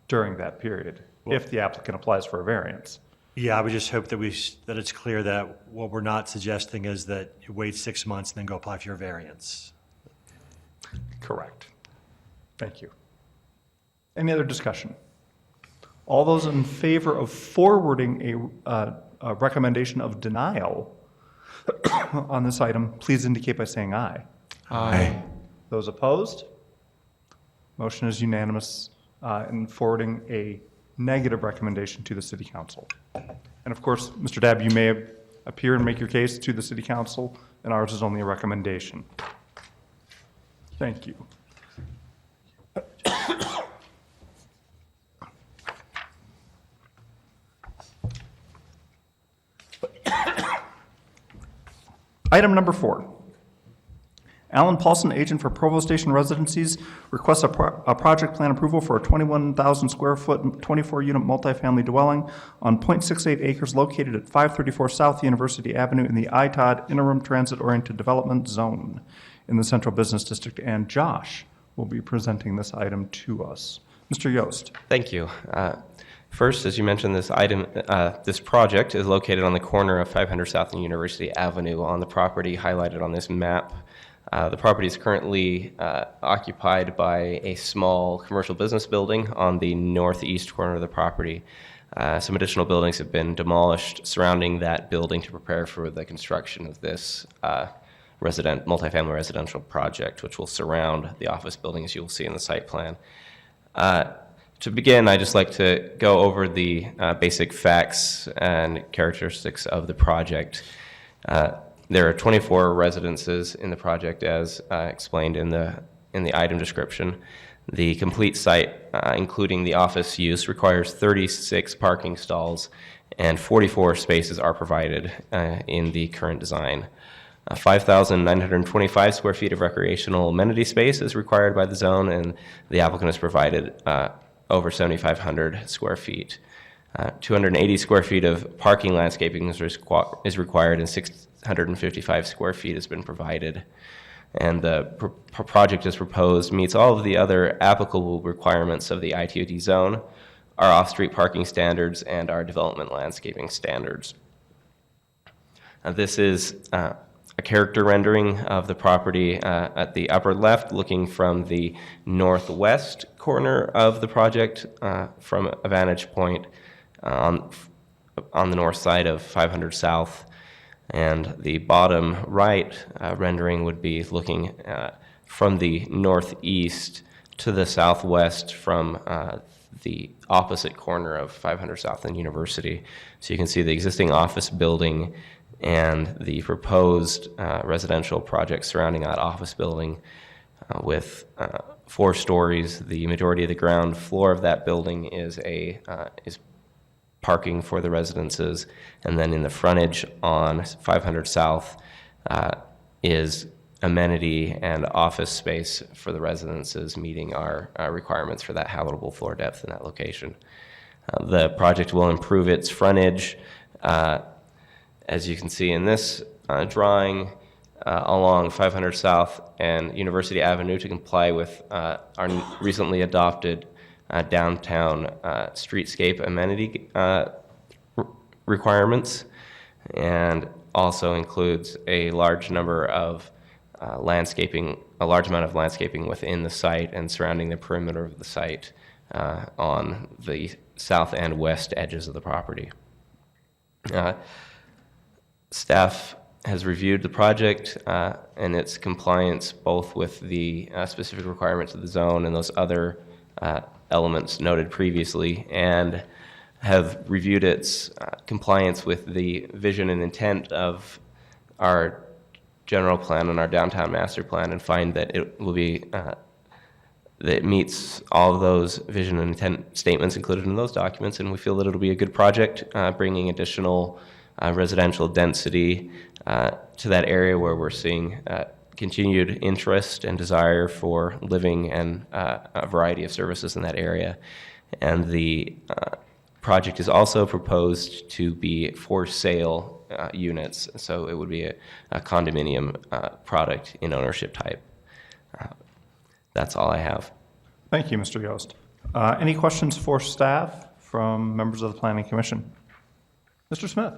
during that period if the applicant applies for a variance. Yeah, I would just hope that that it's clear that what we're not suggesting is that you wait 6 months and then go apply for your variance. Correct. Thank you. Any other discussion? All those in favor of forwarding a recommendation of denial on this item, please indicate by saying aye. Aye. Those opposed? Motion is unanimous in forwarding a negative recommendation to the city council. And of course, Mr. Dabb, you may appear and make your case to the city council, and ours is only a recommendation. Thank you. Item number 4. Alan Paulson, agent for Provo Station Residencies, requests a project plan approval for a 21,000 square foot, 24-unit multifamily dwelling on .68 acres located at 534 South University Avenue in the ITOD Interim Transit-Oriented Development Zone in the Central Business District. And Josh will be presenting this item to us. Mr. Yost. Thank you. First, as you mentioned, this project is located on the corner of 500 South and University Avenue on the property highlighted on this map. The property is currently occupied by a small commercial business building on the northeast corner of the property. Some additional buildings have been demolished surrounding that building to prepare for the construction of this multifamily residential project, which will surround the office building, as you will see in the site plan. To begin, I'd just like to go over the basic facts and characteristics of the project. There are 24 residences in the project, as explained in the item description. The complete site, including the office use, requires 36 parking stalls, and 44 spaces are provided in the current design. 5,925 square feet of recreational amenity space is required by the zone, and the applicant has provided over 7,500 square feet. 280 square feet of parking landscaping is required, and 655 square feet has been provided. And the project as proposed meets all of the other applicable requirements of the ITOD zone, our off-street parking standards, and our development landscaping standards. This is a character rendering of the property at the upper left, looking from the northwest corner of the project from a vantage point on the north side of 500 South. And the bottom right rendering would be looking from the northeast to the southwest from the opposite corner of 500 South and University. So you can see the existing office building and the proposed residential project surrounding that office building with 4 stories. The majority of the ground floor of that building is parking for the residences, and then in the frontage on 500 South is amenity and office space for the residences, meeting our requirements for that habitable floor depth in that location. The project will improve its frontage, as you can see in this drawing, along 500 South and University Avenue to comply with our recently adopted downtown streetscape amenity requirements, and also includes a large number of landscaping, a large amount of landscaping within the site and surrounding the perimeter of the site on the south and west edges of the property. Staff has reviewed the project and its compliance both with the specific requirements of the zone and those other elements noted previously, and have reviewed its compliance with the vision and intent of our general plan and our downtown master plan, and find that it will be that it meets all of those vision and intent statements included in those documents, and we feel that it'll be a good project, bringing additional residential density to that area where we're seeing continued interest and desire for living and a variety of services in that area. And the project is also proposed to be for sale units, so it would be a condominium product in ownership type. That's all I have. Thank you, Mr. Yost. Any questions for staff from members of the Planning Commission? Mr. Smith.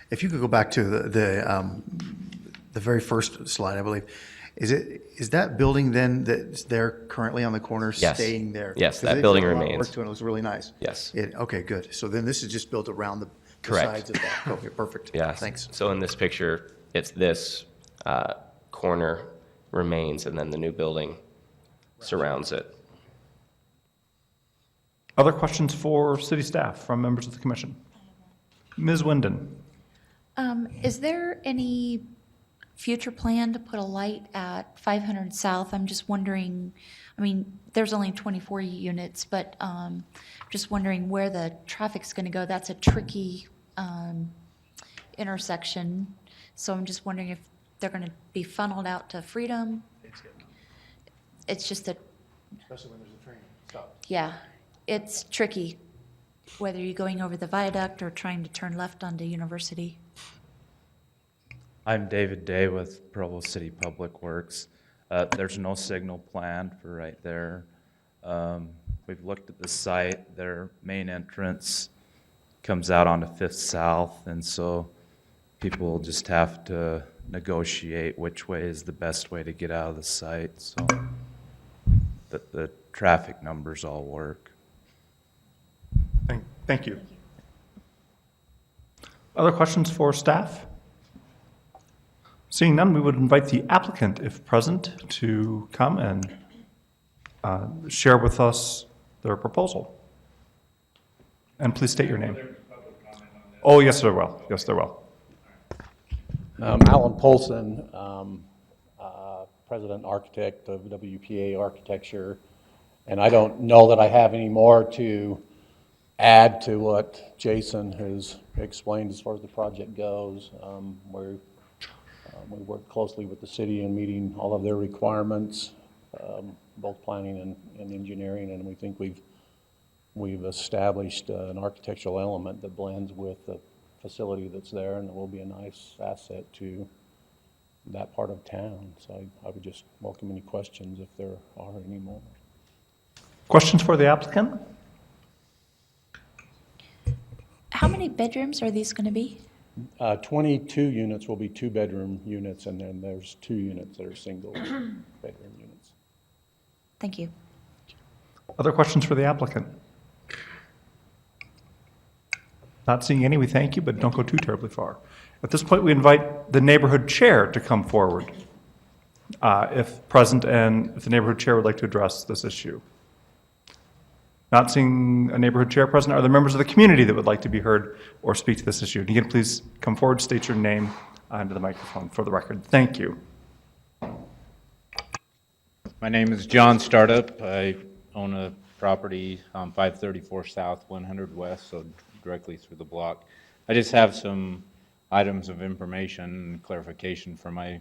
If you could go back to the very first slide, I believe, is that building then that's there currently on the corner Yes. staying there? Yes, 'Cause that they building did a lot of remains. work to it. It looks really nice. Yes. Okay, good. So then this is just built around the Correct. sides of that. Okay, perfect. Yes. Thanks. So in this picture, it's this corner remains, and then the new building surrounds it. Other questions for city staff from members of the commission? Ms. Winden. Is there any future plan to put a light at 500 South? I'm just wondering, I mean, there's only 24 units, but just wondering where the traffic's going to go. That's a tricky intersection, so I'm just wondering if they're going to be funneled out to Freedom. It's just that, Especially when there's a train stop. yeah, it's tricky, whether you're going over the viaduct or trying to turn left onto University. I'm David Day with Provo City Public Works. There's no signal planned for right there. We've looked at the site. Their main entrance comes out onto 5th South, and so people will just have to negotiate which way is the best way to get out of the site, so that the traffic numbers all work. Thank you. Other questions for staff? Seeing none, we would invite the applicant, if present, to come and share with us their proposal. And please state your name. Oh, yes, there will. Yes, there will. Alan Polson, President Architect of WPA Architecture, and I don't know that I have any more to add to what Jason has explained as far as the project goes. We work closely with the city in meeting all of their requirements, both planning and engineering, and we think we've established an architectural element that blends with the facility that's there, and it will be a nice asset to that part of town. So I would just welcome any questions if there are any more. Questions for the applicant? How many bedrooms are these going to be? 22 units will be 2-bedroom units, and then there's 2 units that are single bedroom units. Thank you. Other questions for the applicant? Not seeing any, we thank you, but don't go too terribly far. At this point, we invite the neighborhood chair to come forward, if present, and if the neighborhood chair would like to address this issue. Not seeing a neighborhood chair present, are there members of the community that would like to be heard or speak to this issue? And again, please come forward, state your name into the microphone for the record. Thank you. My name is John Startup. I own a property on 534 South, 100 West, so directly through the block. I just have some items of information and clarification from my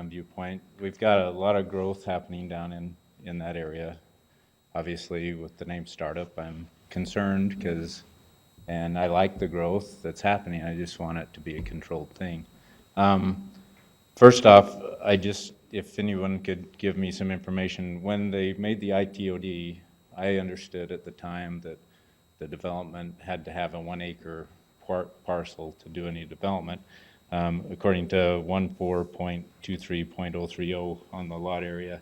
viewpoint. We've got a lot of growth happening down in that area. Obviously, with the name Startup, I'm concerned and I like the growth that's happening. I just want it to be a controlled thing. First off, if anyone could give me some information, when they made the ITOD, I understood at the time that the development had to have a 1-acre parcel to do any development. according to 14.23.030 on the lot area.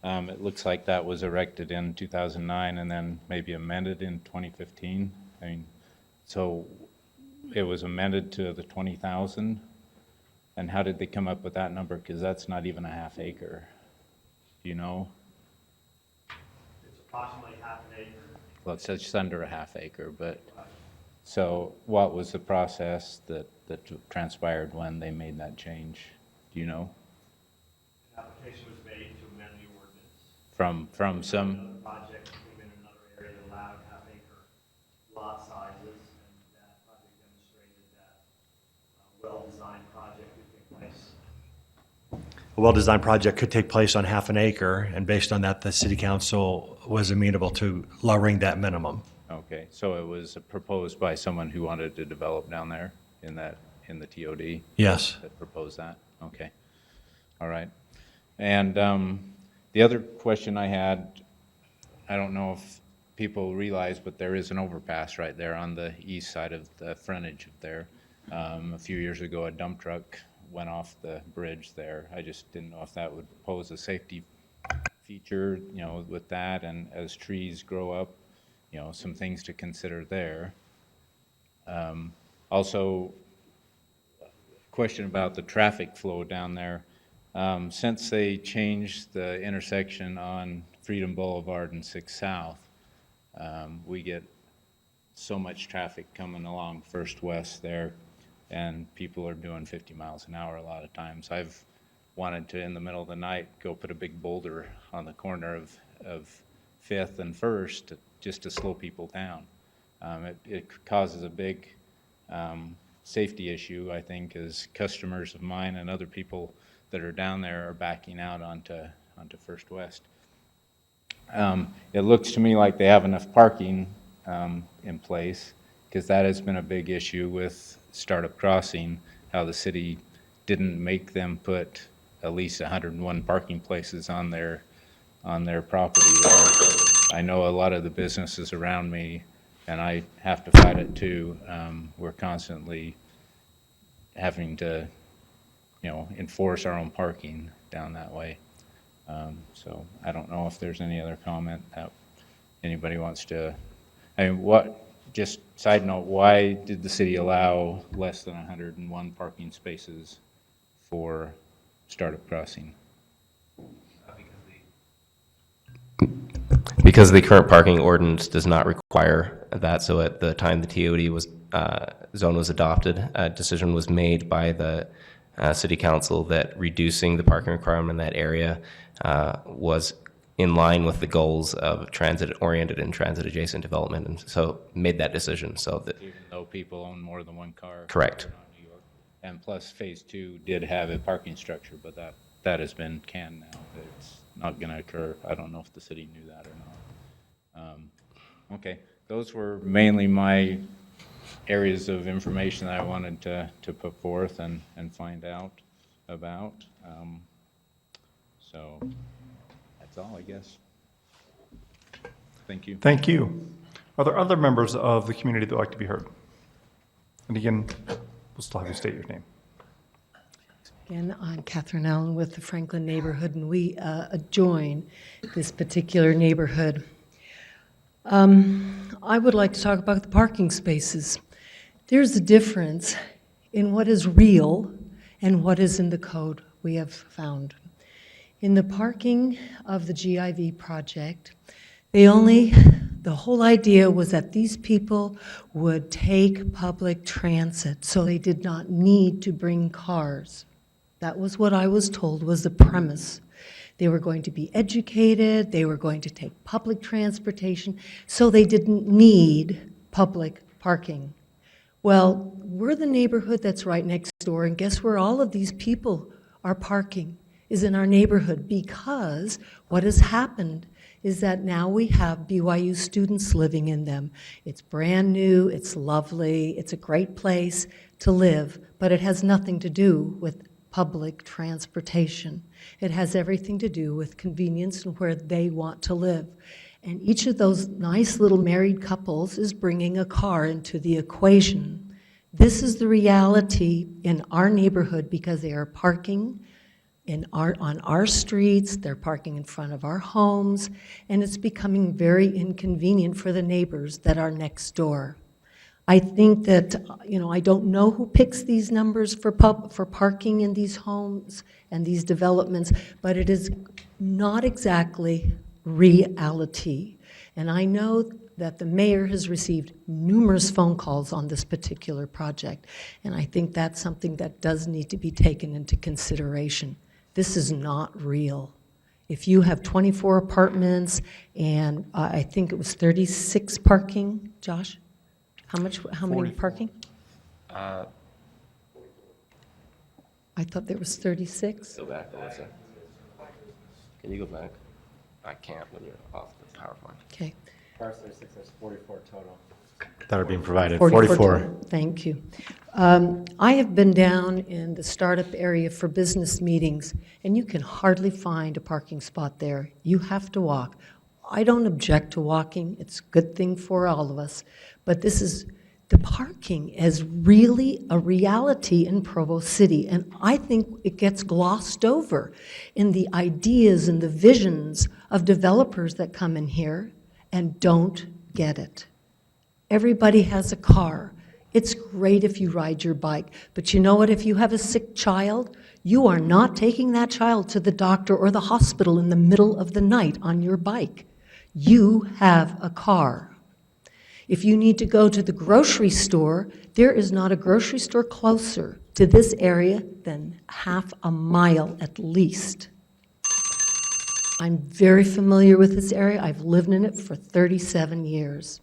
It looks like that was erected in 2009 and then maybe amended in 2015. I mean, so it was amended to the 20,000. And how did they come up with that number? Because that's not even a half acre. Do you know? It's approximately half an acre. Well, it's just under a half acre, but so what was the process that transpired when they made that change? Do you know? An application was made to amend the ordinance. From some, Another project came in another area that allowed half-acre lot sizes, and that project demonstrated that a well-designed project could take place. A well-designed project could take place on half an acre, and based on that, the city council was amenable to lowering that minimum. okay, so it was proposed by someone who wanted to develop down there in the TOD? Yes. That proposed that? Okay. All right. And the other question I had, I don't know if people realize, but there is an overpass right there on the east side of the frontage there. A few years ago, a dump truck went off the bridge there. I just didn't know if that would pose a safety feature, you know, with that, and as trees grow up, you know, some things to consider there. Also, question about the traffic flow down there. Since they changed the intersection on Freedom Boulevard and 6 South, we get so much traffic coming along First West there, and people are doing 50 miles an hour a lot of times. I've wanted to, in the middle of the night, go put a big boulder on the corner of 5th and 1st just to slow people down. It causes a big safety issue, I think, as customers of mine and other people that are down there are backing out onto First West. It looks to me like they have enough parking in place, because that has been a big issue with Startup Crossing, how the city didn't make them put at least 101 parking places on their property there. I know a lot of the businesses around me, and I have to fight it too. We're constantly having to, you know, enforce our own parking down that way. So I don't know if there's any other comment that anybody wants to. I mean, just side note, why did the city allow less than 101 parking spaces for Startup Crossing? Because the current parking ordinance does not require that, so at the time the TOD zone was adopted, a decision was made by the city council that reducing the parking requirement in that area was in line with the goals of transit-oriented and transit-adjacent development, and so made that decision. So that even though people own more than one car. Correct. And plus, Phase 2 did have a parking structure, but that has been canned now. It's not going to occur. I don't know if the city knew that or not. Okay, those were mainly my areas of information that I wanted to put forth and find out about. So that's all, I guess. Thank you. Thank you. Are there other members of the community that would like to be heard? And again, we'll still have you state your name. Again, I'm Catherine Allen with the Franklin neighborhood, and we adjoin this particular neighborhood. I would like to talk about the parking spaces. There's a difference in what is real and what is in the code, we have found. In the parking of the GIV project, the whole idea was that these people would take public transit, so they did not need to bring cars. That was what I was told was the premise. They were going to be educated, they were going to take public transportation, so they didn't need public parking. Well, we're the neighborhood that's right next door, and guess where all of these people are parking? Is in our neighborhood, because what has happened is that now we have BYU students living in them. It's brand new, it's lovely, it's a great place to live, but it has nothing to do with public transportation. It has everything to do with convenience and where they want to live. And each of those nice little married couples is bringing a car into the equation. This is the reality in our neighborhood because they are parking on our streets, they're parking in front of our homes, and it's becoming very inconvenient for the neighbors that are next door. I think that, I don't know who picks these numbers for parking in these homes and these developments, but it is not exactly reality. And I know that the mayor has received numerous phone calls on this particular project, and I think that's something that does need to be taken into consideration. This is not real. If you have 24 apartments and I think it was 36 parking, Josh? How many parking? I thought there was 36. Go back, Alyssa. Can you go back? I can't when you're off the PowerPoint. Okay. There's 44 total. That are being provided, 44. 44. Thank you. I have been down in the startup area for business meetings, and you can hardly find a parking spot there. You have to walk. I don't object to walking. It's a good thing for all of us. But the parking is really a reality in Provo City, and I think it gets glossed over in the ideas and the visions of developers that come in here and don't get it. Everybody has a car. It's great if you ride your bike, but you know what? If you have a sick child, you are not taking that child to the doctor or the hospital in the middle of the night on your bike. You have a car. If you need to go to the grocery store, there is not a grocery store closer to this area than half a mile at least. I'm very familiar with this area. I've lived in it for 37 years.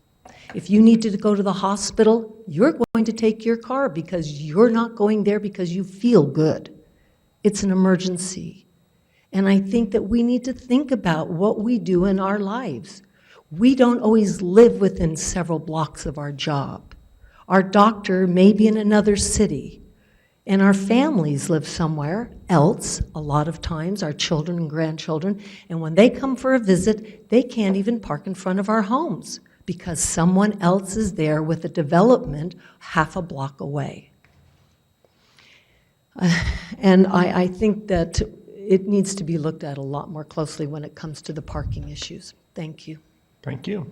If you need to go to the hospital, you're going to take your car because you're not going there because you feel good. It's an emergency. And I think that we need to think about what we do in our lives. We don't always live within several blocks of our job. Our doctor may be in another city, and our families live somewhere else, a lot of times, our children and grandchildren, and when they come for a visit, they can't even park in front of our homes because someone else is there with a development half a block away. And I think that it needs to be looked at a lot more closely when it comes to the parking issues. Thank you. Thank you.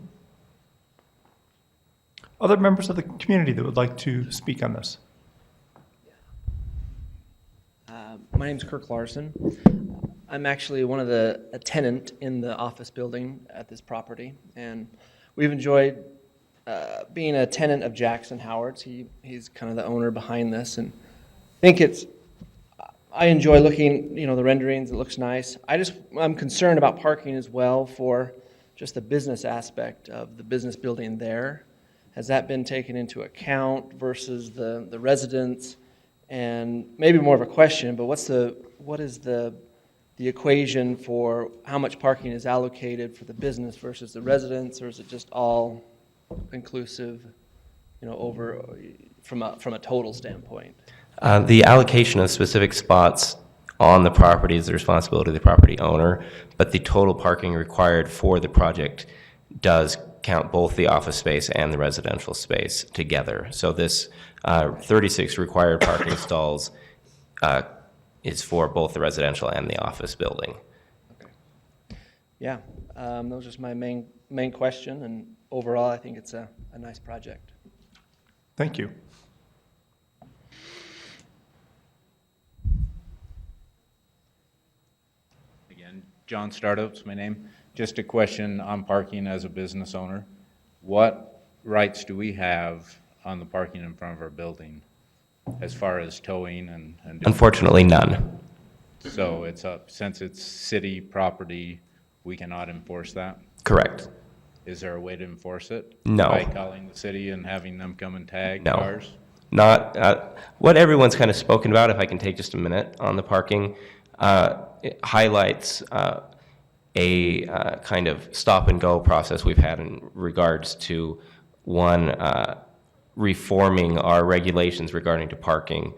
Other members of the community that would like to speak on this? My name's Kirk Larson. I'm actually a tenant in the office building at this property, and we've enjoyed being a tenant of Jackson Howard's. He's kind of the owner behind this, and I enjoy looking, the renderings. It looks nice. I'm concerned about parking as well for just the business aspect of the business building there. Has that been taken into account versus the residents? And maybe more of a question, but what is the equation for how much parking is allocated for the business versus the residents, or is it just all inclusive, over from a total standpoint? The allocation of specific spots on the property is the responsibility of the property owner, but the total parking required for the project does count both the office space and the residential space together. So this 36 required parking stalls is for both the residential and the office building. Okay. Yeah, that was just my main question, and overall I think it's a nice project. Thank you. Again, John Startup's my name. Just a question on parking as a business owner. What rights do we have on the parking in front of our building as far as towing and Unfortunately, none. So since it's city property, we cannot enforce that? Correct. Is there a way to enforce it? No. By calling the city and having them come and tag No. cars? Not what everyone's kind of spoken about, if I can take just a minute on the parking, it highlights a kind of stop and go process we've had in regards to one, reforming our regulations regarding to parking,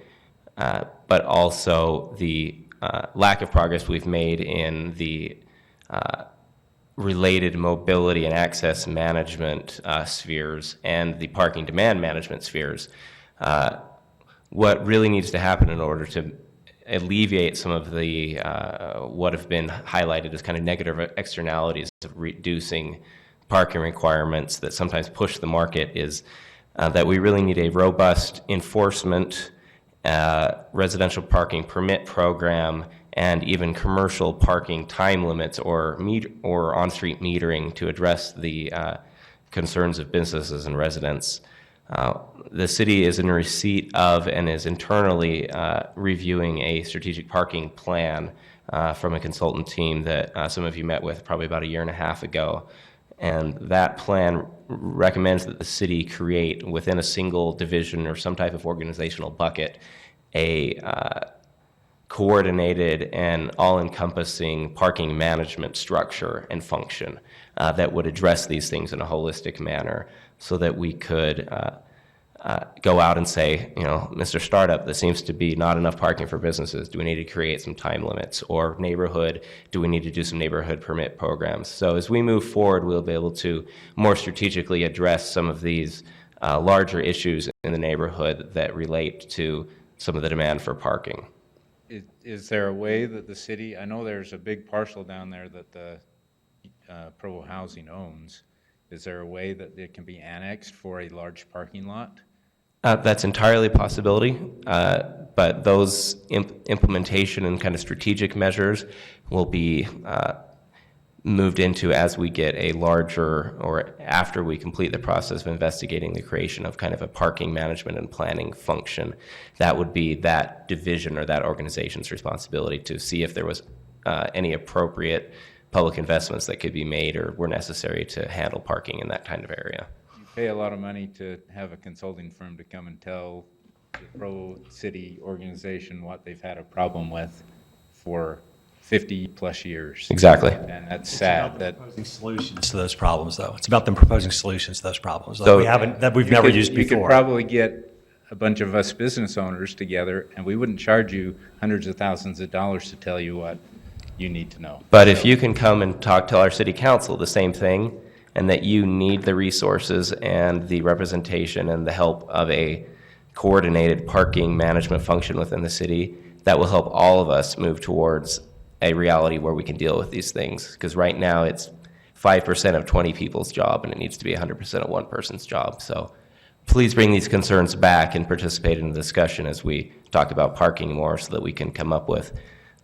but also the lack of progress we've made in the related mobility and access management spheres and the parking demand management spheres. What really needs to happen in order to alleviate some of the what have been highlighted as kind of negative externalities of reducing parking requirements that sometimes push the market is that we really need a robust enforcement, residential parking permit program, and even commercial parking time limits or on-street metering to address the concerns of businesses and residents. The city is in receipt of and is internally reviewing a strategic parking plan from a consultant team that some of you met with probably about a year and a half ago. And that plan recommends that the city create within a single division or some type of organizational bucket a coordinated and all-encompassing parking management structure and function that would address these things in a holistic manner so that we could go out and say, you know, Mr. Startup, there seems to be not enough parking for businesses. Do we need to create some time limits? Or neighborhood, do we need to do some neighborhood permit programs? So as we move forward, we'll be able to more strategically address some of these larger issues in the neighborhood that relate to some of the demand for parking. Is there a way that the city, I know there's a big parcel down there that the Provo Housing owns. Is there a way that it can be annexed for a large parking lot? That's entirely a possibility, but those implementation and kind of strategic measures will be moved into as we get a larger, or after we complete the process of investigating the creation of kind of a parking management and planning function. That would be that division or that organization's responsibility to see if there was any appropriate public investments that could be made or were necessary to handle parking in that kind of area. You pay a lot of money to have a consulting firm to come and tell the Provo City organization what they've had a problem with for 50 plus years. Exactly. And that's sad. That proposing solutions to those problems, though. It's about them proposing solutions to those problems So that we've never used You before. could probably get a bunch of us business owners together, and we wouldn't charge you hundreds of thousands of dollars to tell you what you need to know. But if you can come and tell our city council the same thing, and that you need the resources and the representation and the help of a coordinated parking management function within the city, that will help all of us move towards a reality where we can deal with these things. Because right now it's 5% of 20 people's job, and it needs to be 100% of one person's job. So please bring these concerns back and participate in the discussion as we talk about parking more so that we can come up with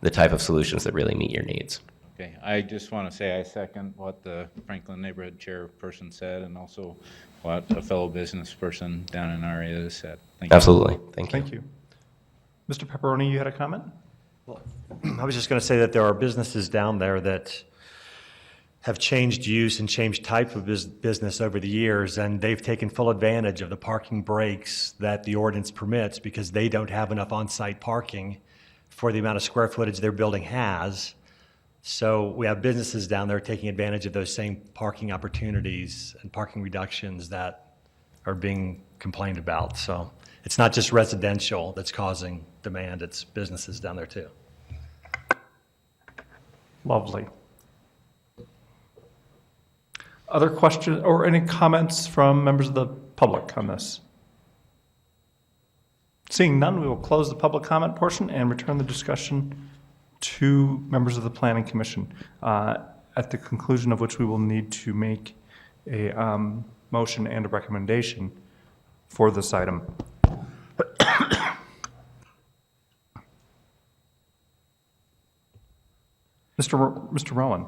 the type of solutions that really meet your needs. Okay, I just want to say I second what the Franklin Neighborhood Chairperson said, and also what a fellow business person down in our area said. Thank you. Absolutely. Thank you. Thank you. Mr. Pepperoni, you had a comment? Well, I was just going to say that there are businesses down there that have changed use and changed type of business over the years, and they've taken full advantage of the parking breaks that the ordinance permits because they don't have enough on-site parking for the amount of square footage their building has. So we have businesses down there taking advantage of those same parking opportunities and parking reductions that are being complained about. So it's not just residential that's causing demand, it's businesses down there too. Lovely. Other questions or any comments from members of the public on this? Seeing none, we will close the public comment portion and return the discussion to members of the Planning Commission, at the conclusion of which we will need to make a motion and a recommendation for this item. Mr. Rowan.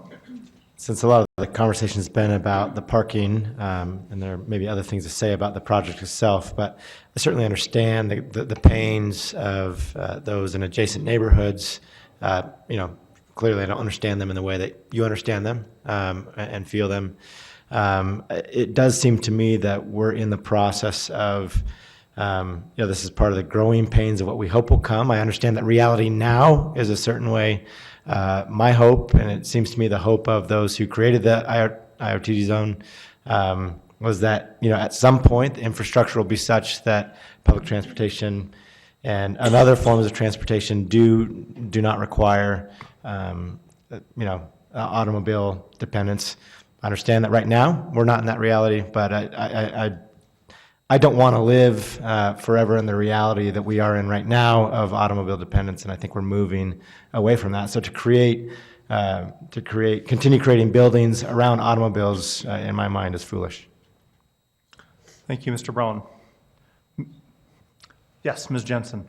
Since a lot of the conversation has been about the parking, and there may be other things to say about the project itself, but I certainly understand the pains of those in adjacent neighborhoods. Clearly I don't understand them in the way that you understand them and feel them. It does seem to me that we're in the process of, this is part of the growing pains of what we hope will come. I understand that reality now is a certain way. My hope, and it seems to me the hope of those who created the IOTD zone, was that at some point the infrastructure will be such that public transportation and other forms of transportation do not require automobile dependence. I understand that right now we're not in that reality, but I don't want to live forever in the reality that we are in right now of automobile dependence, and I think we're moving away from that. So to continue creating buildings around automobiles, in my mind, is foolish. Thank you, Mr. Brown. Yes, Ms. Jensen.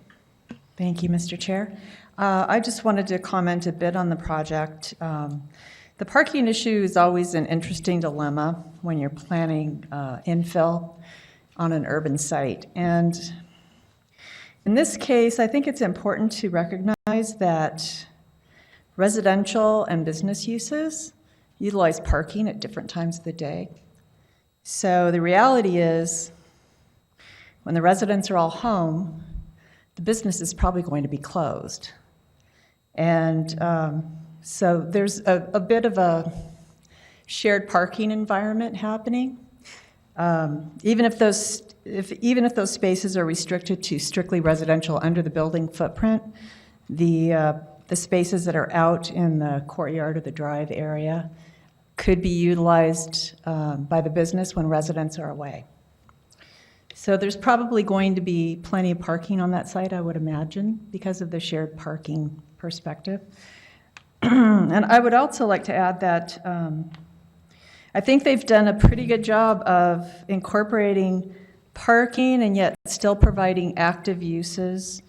Thank you, Mr. Chair. I just wanted to comment a bit on the project. The parking issue is always an interesting dilemma when you're planning infill on an urban site. And in this case, I think it's important to recognize that residential and business uses utilize parking at different times of the day. So the reality is, when the residents are all home, the business is probably going to be closed. And so there's a bit of a shared parking environment happening. Even if those spaces are restricted to strictly residential under the building footprint, the spaces that are out in the courtyard or the drive area could be utilized by the business when residents are away. So there's probably going to be plenty of parking on that site, I would imagine, because of the shared parking perspective. And I would also like to add that I think they've done a pretty good job of incorporating parking and yet still providing active uses,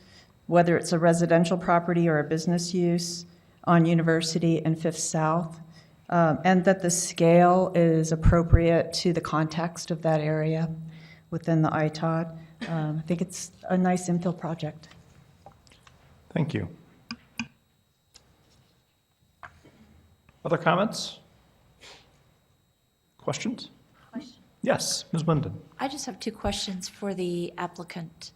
whether it's a residential property or a business use on University and Fifth South, and that the scale is appropriate to the context of that area within the ITOD. I think it's a nice infill project. Thank you. Other comments? Questions? Yes, Ms. Winden. I just have two questions for the applicant.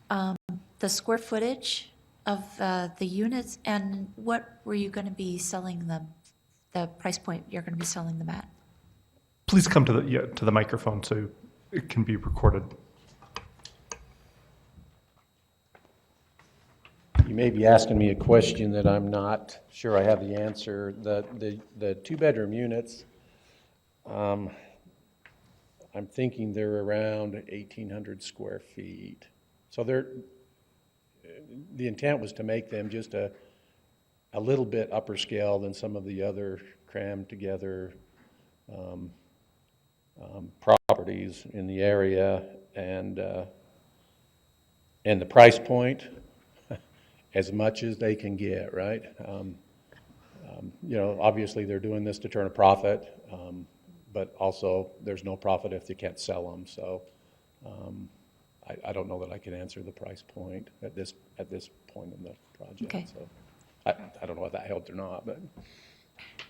The square footage of the units, and what were you going to be selling them, the price point you're going to be selling them at? Please come to the microphone so it can be recorded. You may be asking me a question that I'm not sure I have the answer. The two-bedroom units, I'm thinking they're around 1,800 square feet. So the intent was to make them just a little bit upper scale than some of the other crammed together properties in the area, and the price point, as much as they can get, right? Obviously they're doing this to turn a profit, but also there's no profit if they can't sell them. So I don't know that I can answer the price point at this point in the project. Okay. So I don't know if that helped or not, but. All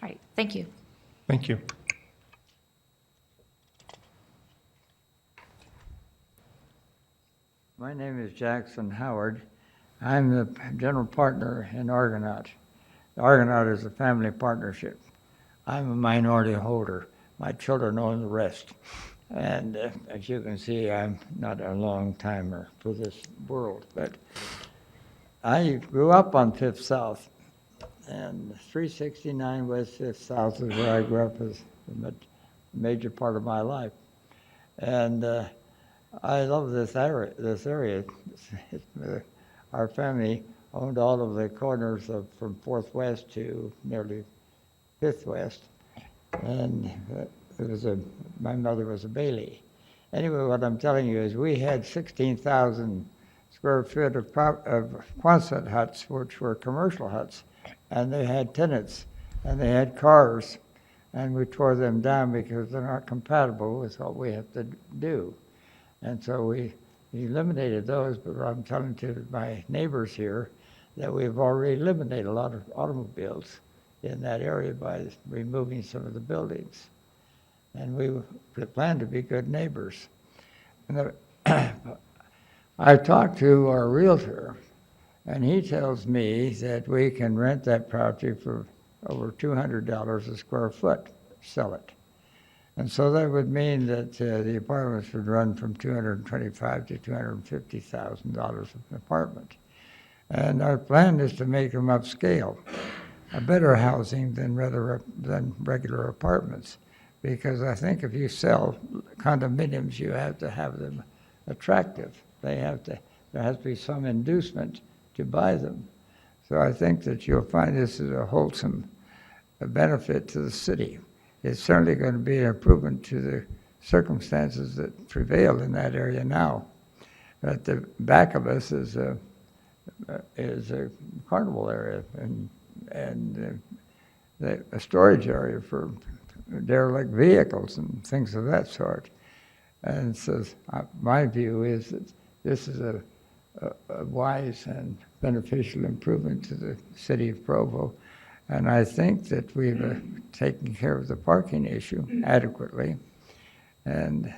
right, thank you. Thank you. My name is Jackson Howard. I'm the general partner in Argonaut. Argonaut is a family partnership. I'm a minority holder. My children own the rest. And as you can see, I'm not a long timer for this world, but I grew up on Fifth South, and 369 West Fifth South is where I grew up as a major part of my life. And I love this area. Our family owned all of the corners from 4th West to nearly 5th West, and my mother was a Bailey. Anyway, what I'm telling you is we had 16,000 square feet of Quonset huts, which were commercial huts, and they had tenants, and they had cars, and we tore them down because they're not compatible with what we have to do. And so we eliminated those, but I'm telling to my neighbors here that we've already eliminated a lot of automobiles in that area by removing some of the buildings. And we plan to be good neighbors. And I talked to our realtor, and he tells me that we can rent that property for over $200 a square foot, sell it. And so that would mean that the apartments would run from $225,000 to $250,000 an apartment. And our plan is to make them upscale, a better housing than regular apartments. Because I think if you sell condominiums, you have to have them attractive. There has to be some inducement to buy them. So I think that you'll find this is a wholesome benefit to the city. It's certainly going to be an improvement to the circumstances that prevail in that area now. At the back of us is a carnival area and a storage area for derelict vehicles and things of that sort. And so my view is that this is a wise and beneficial improvement to the city of Provo. And I think that we've taken care of the parking issue adequately. And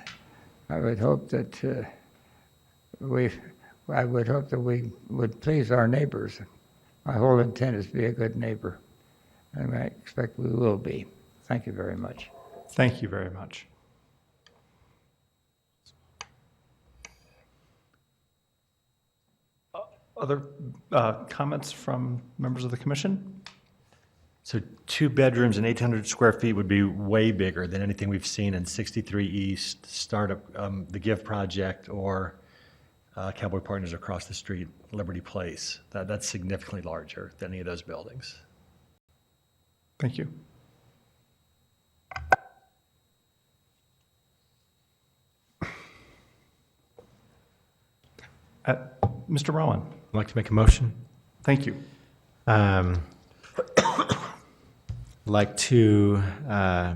I would hope that we would please our neighbors. My whole intent is to be a good neighbor, and I expect we will be. Thank you very much. Thank you very much. Other comments from members of the commission? So 2 bedrooms and 800 square feet would be way bigger than anything we've seen in 63 East, Startup, the GIVE project, or Cowboy Partners across the street, Liberty Place. That's significantly larger than any of those buildings. Thank you. Mr. Rowan. I'd like to make a motion. Thank you. Like to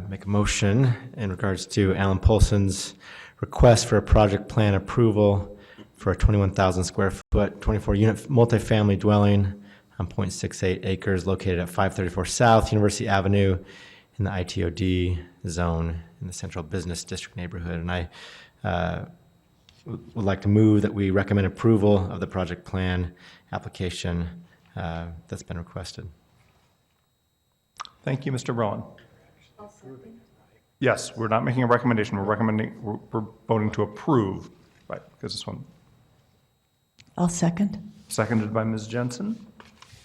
make a motion in regards to Alan Polson's request for a project plan approval for a 21,000 square foot, 24-unit multifamily dwelling on 0.68 acres located at 534 South University Avenue in the ITOD zone in the Central Business District neighborhood. And I would like to move that we recommend approval of the project plan application that's been requested. Thank you, Mr. Rowan. Yes, we're not making a recommendation. We're voting to approve, right? Because this one. I'll second. Seconded by Ms. Jensen.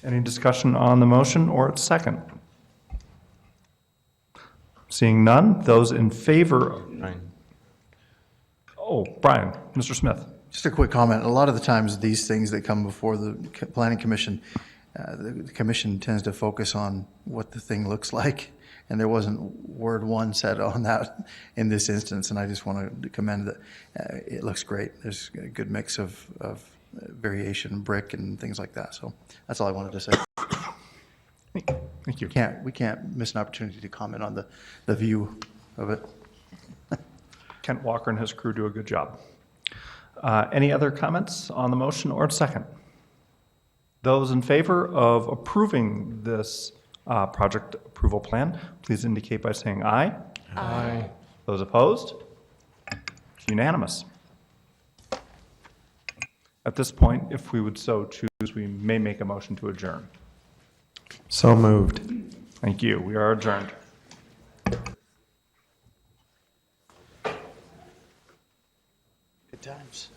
Any discussion on the motion or its second? Seeing none, those in favor. Oh, Brian, Mr. Smith. Just a quick comment. A lot of the times, these things that come before the planning commission, the commission tends to focus on what the thing looks like, and there wasn't word one said on that in this instance, and I just want to commend that. It looks great. There's a good mix of variation, brick, and things like that. So that's all I wanted to say. Thank you. We can't miss an opportunity to comment on the view of it. Kent Walker and his crew do a good job. Any other comments on the motion or its second? Those in favor of approving this project approval plan, please indicate by saying aye. Aye. Those opposed? It's unanimous. At this point, if we would so choose, we may make a motion to adjourn. So moved. Thank you. We are adjourned. Good times.